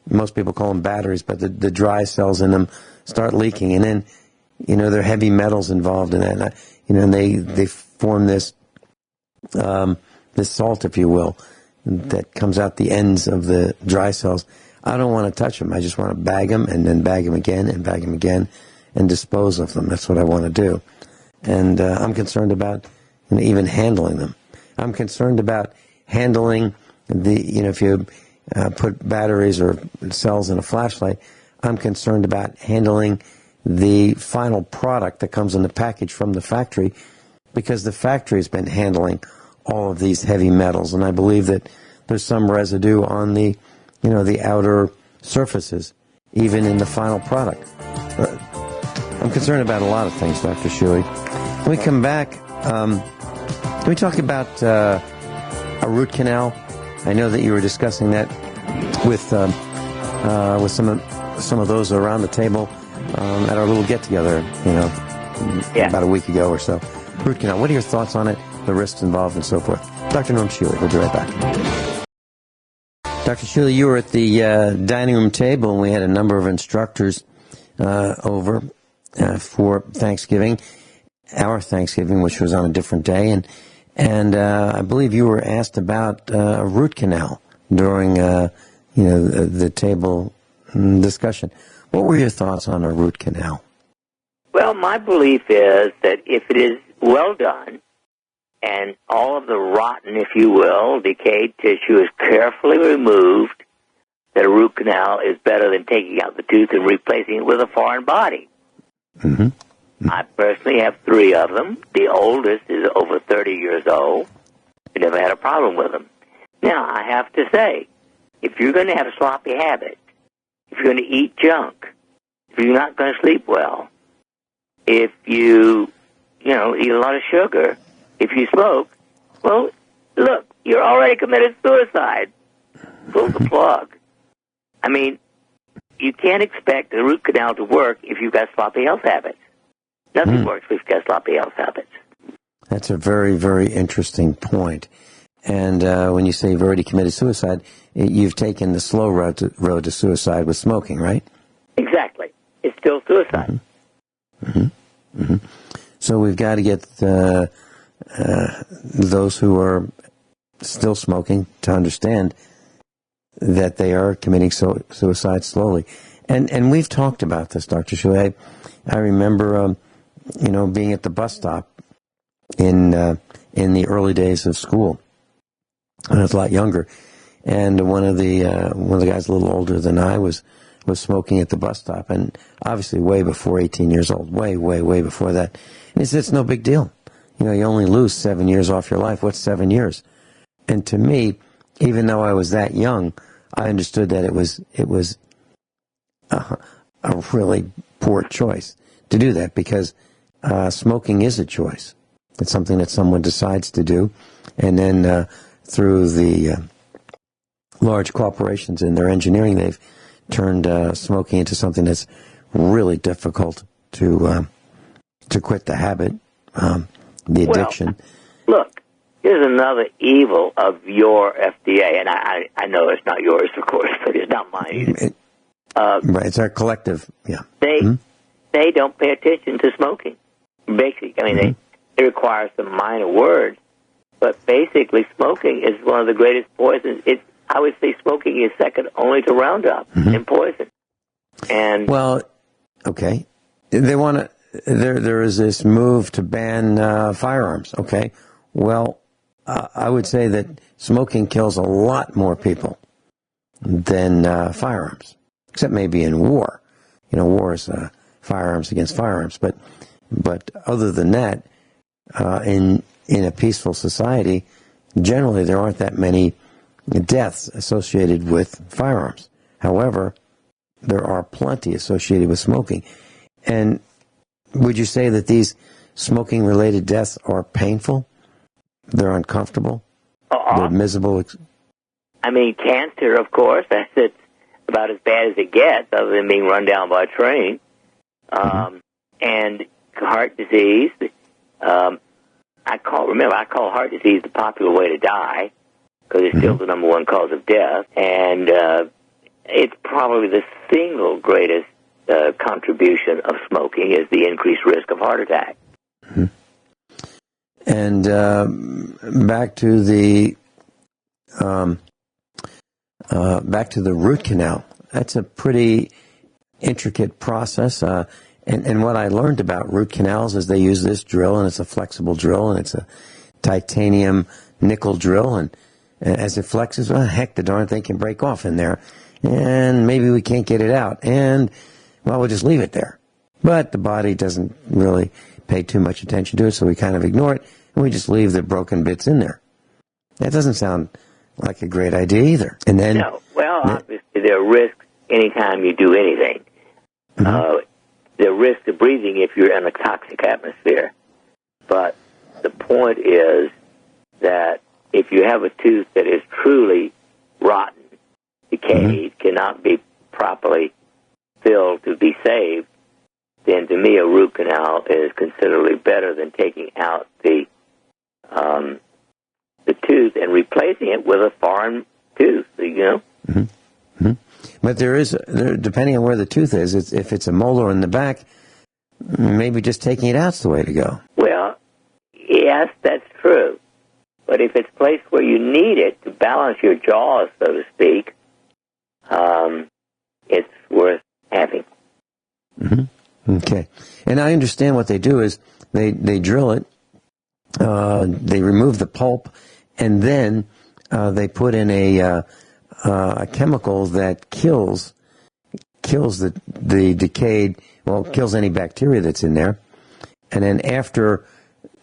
most people call them batteries, but the dry cells in them start leaking, and then there are heavy metals involved in that. And they form this salt, if you will, that comes out the ends of the dry cells. I don't want to touch them. I just want to bag them and then bag them again and bag them again and dispose of them. That's what I want to do. And I'm concerned about even handling them. I'm concerned about handling if you put batteries or cells in a flashlight, I'm concerned about handling the final product that comes in the package from the factory, because the factory has been handling all of these heavy metals, and I believe that there's some residue on the outer surfaces, even in the final product. I'm concerned about a lot of things, Dr. Shealy. When we come back, can we talk about a root canal? I know that you were discussing that with some of those around the table at our little get-together, about a week ago or so. Root canal, what are your thoughts on it, the risks involved, and so forth? Dr. Norm Shealy, we'll be right back. Dr. Shealy, you were at the dining room table, and we had a number of instructors over for Thanksgiving, our Thanksgiving, which was on a different day, and I believe you were asked about a root canal during the table discussion. What were your thoughts on a root canal? Well, my belief is that if it is well done and all of the rotten, if you will, decayed tissue is carefully removed, that a root canal is better than taking out the tooth and replacing it with a foreign body. Mm-hmm. Mm-hmm. I personally have 3 of them. The oldest is over 30 years old. I never had a problem with them. Now, I have to say, if you're going to have sloppy habits, if you're going to eat junk, if you're not going to sleep well, if you eat a lot of sugar, if you smoke, well, look, you're already committed suicide. Pull the plug. I mean, you can't expect the root canal to work if you've got sloppy health habits. Nothing works if you've got sloppy health habits. That's a very, very interesting point. And when you say you've already committed suicide, you've taken the slow road to suicide with smoking, right? Exactly. It's still suicide. Mm-hmm. Mm-hmm. Mm-hmm. So we've got to get those who are still smoking to understand that they are committing suicide slowly. And we've talked about this, Dr. Shealy. I remember, being at the bus stop in the early days of school. I was a lot younger, and one of the guys a little older than I was smoking at the bus stop, and obviously way before 18 years old, way before that. And he said, it's no big deal. You only lose 7 years off your life. What's 7 years? And to me, even though I was that young, I understood that it was a really poor choice to do that, because smoking is a choice. It's something that someone decides to do, and then through the large corporations and their engineering, they've turned smoking into something that's really difficult to quit the habit, the addiction. Well, look, here's another evil of your FDA, and I know it's not yours, of course, but it's not mine either. Right, it's our collective, yeah. They don't pay attention to smoking. Basically, I mean, they require some minor words, but basically smoking is one of the greatest poisons. I would say smoking is second only to Roundup in poison. And well, okay, they want to. There is this move to ban firearms. Okay, well, I would say that smoking kills a lot more people than firearms, except maybe in war. War is firearms against firearms, but other than that, in a peaceful society, generally there aren't that many deaths associated with firearms. However, there are plenty associated with smoking. And would you say that these smoking-related deaths are painful? They're uncomfortable? They're miserable? I mean, cancer, of course, that's about as bad as it gets, other than being run down by a train. And heart disease. I call heart disease the popular way to die, because it's still the number one cause of death. And it's probably the single greatest contribution of smoking is the increased risk of heart attack. And back to the root canal. That's a pretty intricate process. And what I learned about root canals is they use this drill, and it's a flexible drill, and it's a titanium nickel drill, and as it flexes, well, heck, the darn thing can break off in there, and maybe we can't get it out, and, well, we'll just leave it there. But the body doesn't really pay too much attention to it, so we kind of ignore it, and we just leave the broken bits in there. That doesn't sound like a great idea either. And then, no, well, obviously there are risks anytime you do anything. There are risks to breathing if you're in a toxic atmosphere. But the point is that if you have a tooth that is truly rotten, decayed, cannot be properly filled to be saved, then to me a root canal is considerably better than taking out the tooth and replacing it with a foreign tooth, you know? But depending on where the tooth is, if it's a molar in the back, maybe just taking it out's the way to go. Well, yes, that's true. But if it's placed where you need it to balance your jaws, so to speak, it's worth having. Okay. And I understand what they do is they drill it, they remove the pulp, and then they put in a chemical that kills the decayed, kills any bacteria that's in there. And then after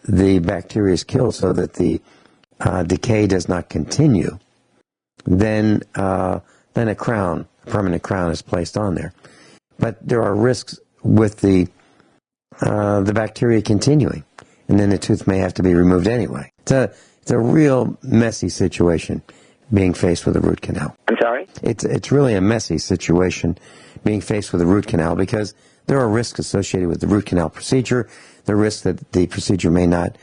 the bacteria is killed so that the decay does not continue, then a permanent crown is placed on there. But there are risks with the bacteria continuing, and then the tooth may have to be removed anyway. It's a real messy situation being faced with a root canal. I'm sorry? It's really a messy situation being faced with a root canal because there are risks associated with the root canal procedure. The risk that the procedure may not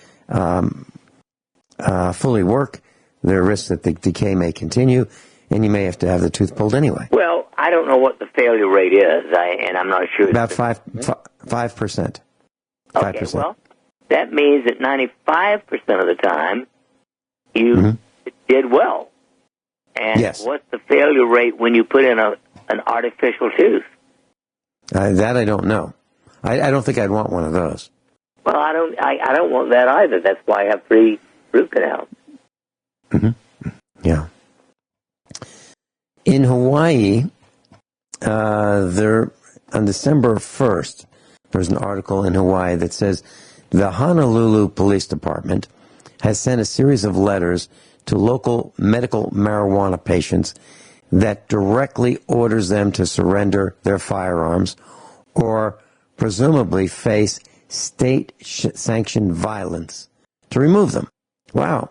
fully work. There are risks that the decay may continue, and you may have to have the tooth pulled anyway. Well, I don't know what the failure rate is, and I'm not sure. About 5%. Okay, well, that means that 95% of the time you did well. And what's the failure rate when you put in an artificial tooth? That I don't know. I don't think I'd want one of those. Well, I don't want that either. That's why I have 3 root canals. Yeah. In Hawaii, on December 1st, there's an article in Hawaii that says the Honolulu Police Department has sent a series of letters to local medical marijuana patients that directly orders them to surrender their firearms or presumably face state-sanctioned violence to remove them. Wow.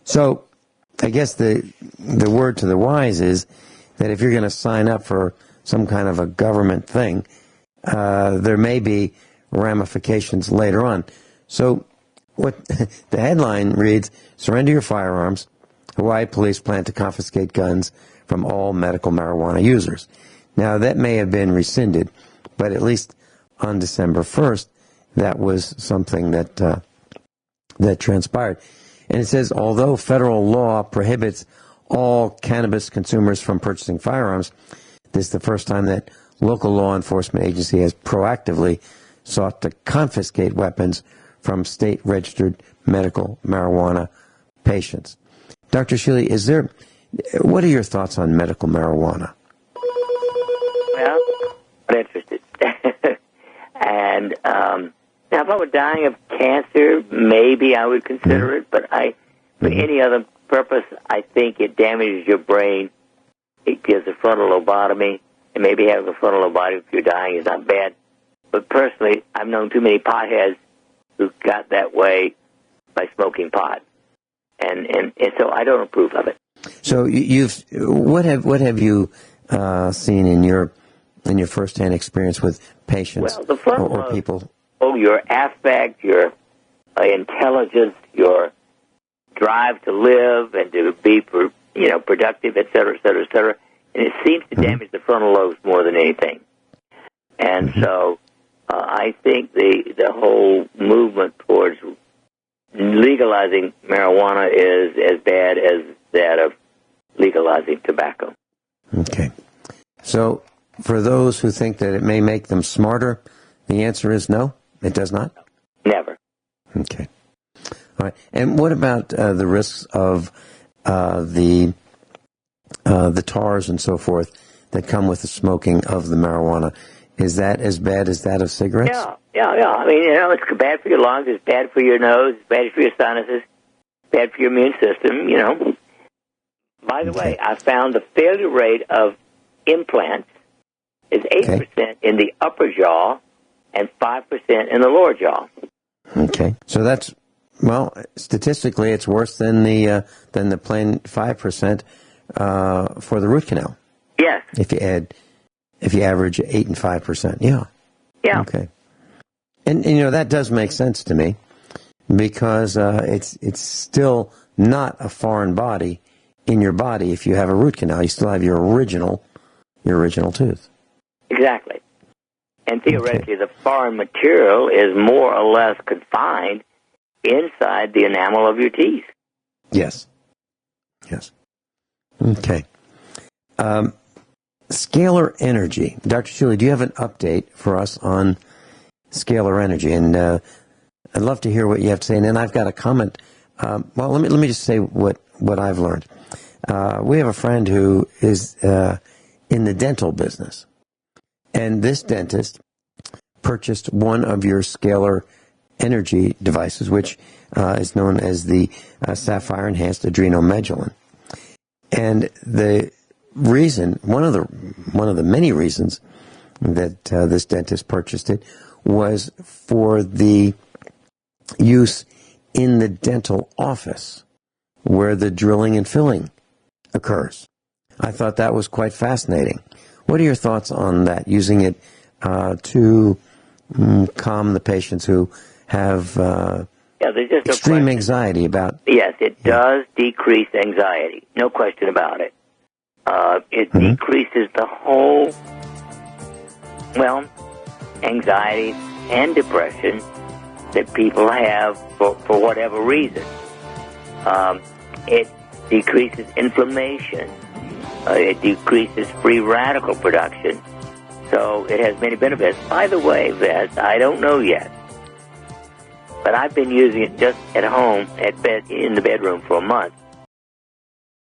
So I guess the word to the wise is that if you're going to sign up for some kind of a government thing, there may be ramifications later on. So what the headline reads, surrender your firearms. Hawaii police plan to confiscate guns from all medical marijuana users. Now, that may have been rescinded, but at least on December 1st, that was something that transpired. And it says, although federal law prohibits all cannabis consumers from purchasing firearms, this is the first time that local law enforcement agency has proactively sought to confiscate weapons from state-registered medical marijuana patients. Dr. Shealy, what are your thoughts on medical marijuana? Well, I'm interested. And now, if I were dying of cancer, maybe I would consider it, but for any other purpose, I think it damages your brain. It gives a frontal lobotomy, and maybe having a frontal lobotomy if you're dying is not bad. But personally, I've known too many potheads who got that way by smoking pot. And so I don't approve of it. So what have you seen in your firsthand experience with patients or people? Oh, your affect, your intelligence, your drive to live and to be productive, et cetera, et cetera, et cetera. And it seems to damage the frontal lobes more than anything. And so I think the whole movement towards legalizing marijuana is as bad as that of legalizing tobacco. Okay. So for those who think that it may make them smarter, the answer is no, it does not? Never. Okay. All right. And what about the risks of the tars and so forth that come with the smoking of the marijuana? Is that as bad as that of cigarettes? Yeah. I mean, it's bad for your lungs, it's bad for your nose, it's bad for your sinuses, bad for your immune system, By the way, I found the failure rate of implants is 8% in the upper jaw and 5% in the lower jaw. Okay. So that's, statistically, it's worse than the plain 5% for the root canal. Yes. If you average 8 and 5%. Yeah. Yeah. Okay. And that does make sense to me because it's still not a foreign body in your body. If you have a root canal, you still have your original tooth. Exactly. And theoretically, the foreign material is more or less confined inside the enamel of your teeth. Yes. Okay. Scalar energy. Dr. Shealy, do you have an update for us on scalar energy? And I'd love to hear what you have to say. And then I've got a comment. Let me just say what I've learned. We have a friend who is in the dental business. And this dentist purchased one of your scalar energy devices, which is known as the Sapphire Enhanced Adrenomedullin. And the reason, one of the many reasons that this dentist purchased it was for the use in the dental office where the drilling and filling occurs. I thought that was quite fascinating. What are your thoughts on that, using it to calm the patients who have extreme anxiety about... Yes, it does decrease anxiety. No question about it. It decreases the whole, anxiety and depression that people have for whatever reason. It decreases inflammation. It decreases free radical production. So it has many benefits. By the way, Vess, I don't know yet, but I've been using it just at home, in the bedroom for a month.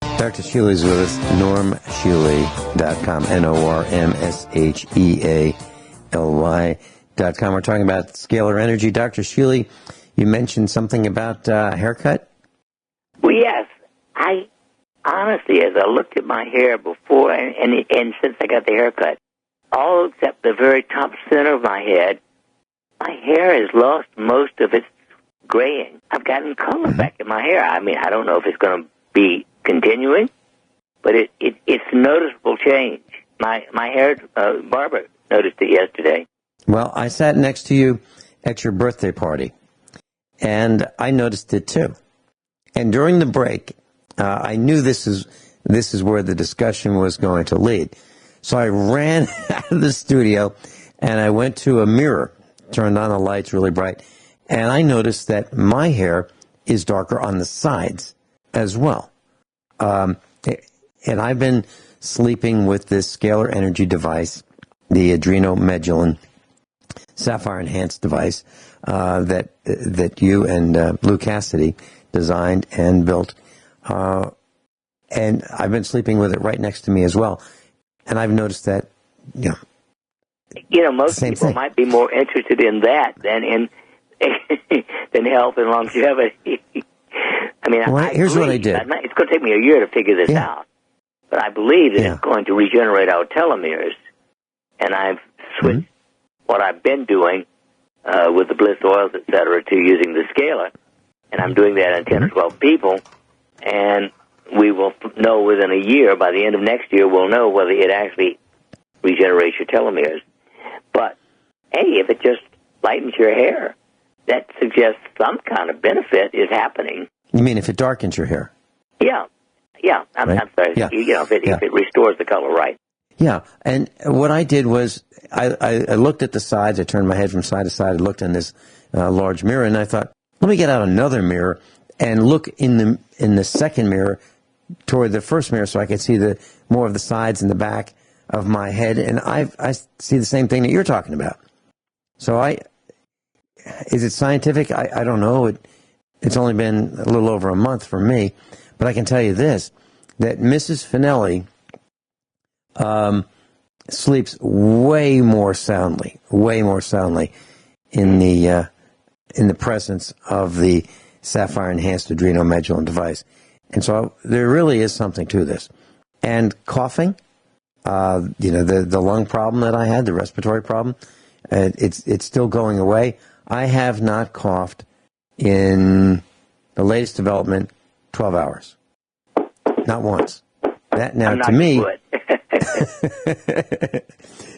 Dr. Shealy's with us, normshealy.com, normshealy.com. We're talking about scalar energy. Dr. Shealy, you mentioned something about haircut? Well, yes. I honestly, as I looked at my hair before and since I got the haircut, all except the very top center of my head, my hair has lost most of its graying. I've gotten color back in my hair. I mean, I don't know if it's going to be continuing, but it's a noticeable change. My hair barber noticed it yesterday. Well, I sat next to you at your birthday party, and I noticed it too. And during the break, I knew this is where the discussion was going to lead. So I ran out of the studio, and I went to a mirror, turned on the lights really bright, and I noticed that my hair is darker on the sides as well. And I've been sleeping with this scalar energy device, the Adrenomedullin Sapphire Enhanced device that you and Lou Cassidy designed and built. And I've been sleeping with it right next to me as well. And I've noticed that, most people might be more interested in that than in than health and longevity. I mean, here's what I did. It's going to take me a year to figure this out, but I believe that it's going to regenerate our telomeres. And I've switched what I've been doing with the bliss oils, etc., to using the scalar, and I'm doing that on 10 or 12 people, and we will know within a year. By the end of next year, we'll know whether it actually regenerates your telomeres. But, hey, if it just lightens your hair, that suggests some kind of benefit is happening. You mean if it darkens your hair? Yeah. I'm sorry. Yeah. If it restores the color right. Yeah, and what I did was I looked at the sides. I turned my head from side to side. I looked in this large mirror, and I thought, let me get out another mirror and look in the second mirror toward the first mirror, so I could see more of the sides and the back of my head, and I see the same thing that you're talking about. So is it scientific? I don't know. It's only been a little over a month for me, but I can tell you this: that Mrs. Finelli sleeps way more soundly in the presence of the Sapphire Enhanced Adrenomedullin device. And so there really is something to this. And coughing, the lung problem that I had, the respiratory problem, it's still going away. I have not coughed in the latest development 12 hours. Not once. That now to me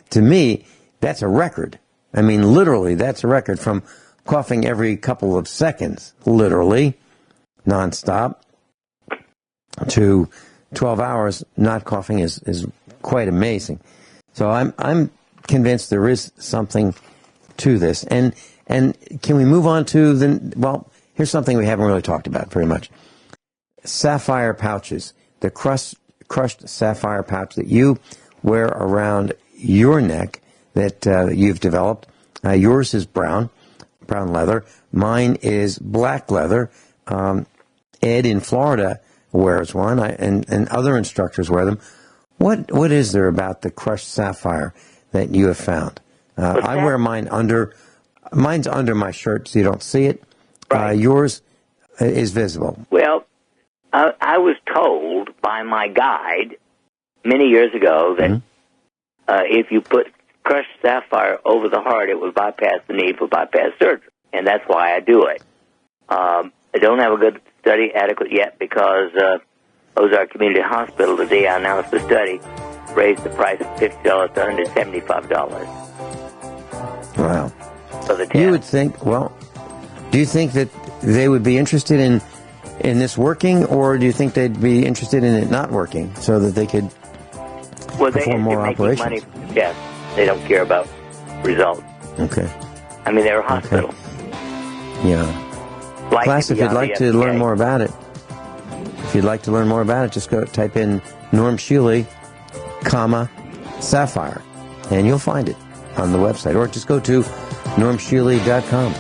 to me, that's a record. I mean, literally, that's a record. From coughing every couple of seconds, literally, nonstop, to 12 hours not coughing is quite amazing. So I'm convinced there is something to this. And can we move on to here's something we haven't really talked about very much. Sapphire pouches, the crushed sapphire pouch that you wear around your neck that you've developed. Yours is brown leather. Mine is black leather. Ed in Florida wears one, and other instructors wear them. What is there about the crushed sapphire that you have found? I wear mine mine's under my shirt so you don't see it. Right. Yours is visible. Well, I was told by my guide many years ago that if you put crushed sapphire over the heart, it would bypass the need for bypass surgery, and that's why I do it. I don't have a good study adequate yet because Ozark Community Hospital, the day I announced the study, raised the price from $50 to $175. Wow. For the test. You would think, do you think that they would be interested in this working, or do you think they'd be interested in it not working so that they could perform more operations? Money from the test. They don't care about results. Okay. I mean, they're a hospital. Okay. Yeah. Class, if you'd like to learn more about it, just go type in Norm Shealy, Sapphire, and you'll find it on the website. Or just go to normshealy.com.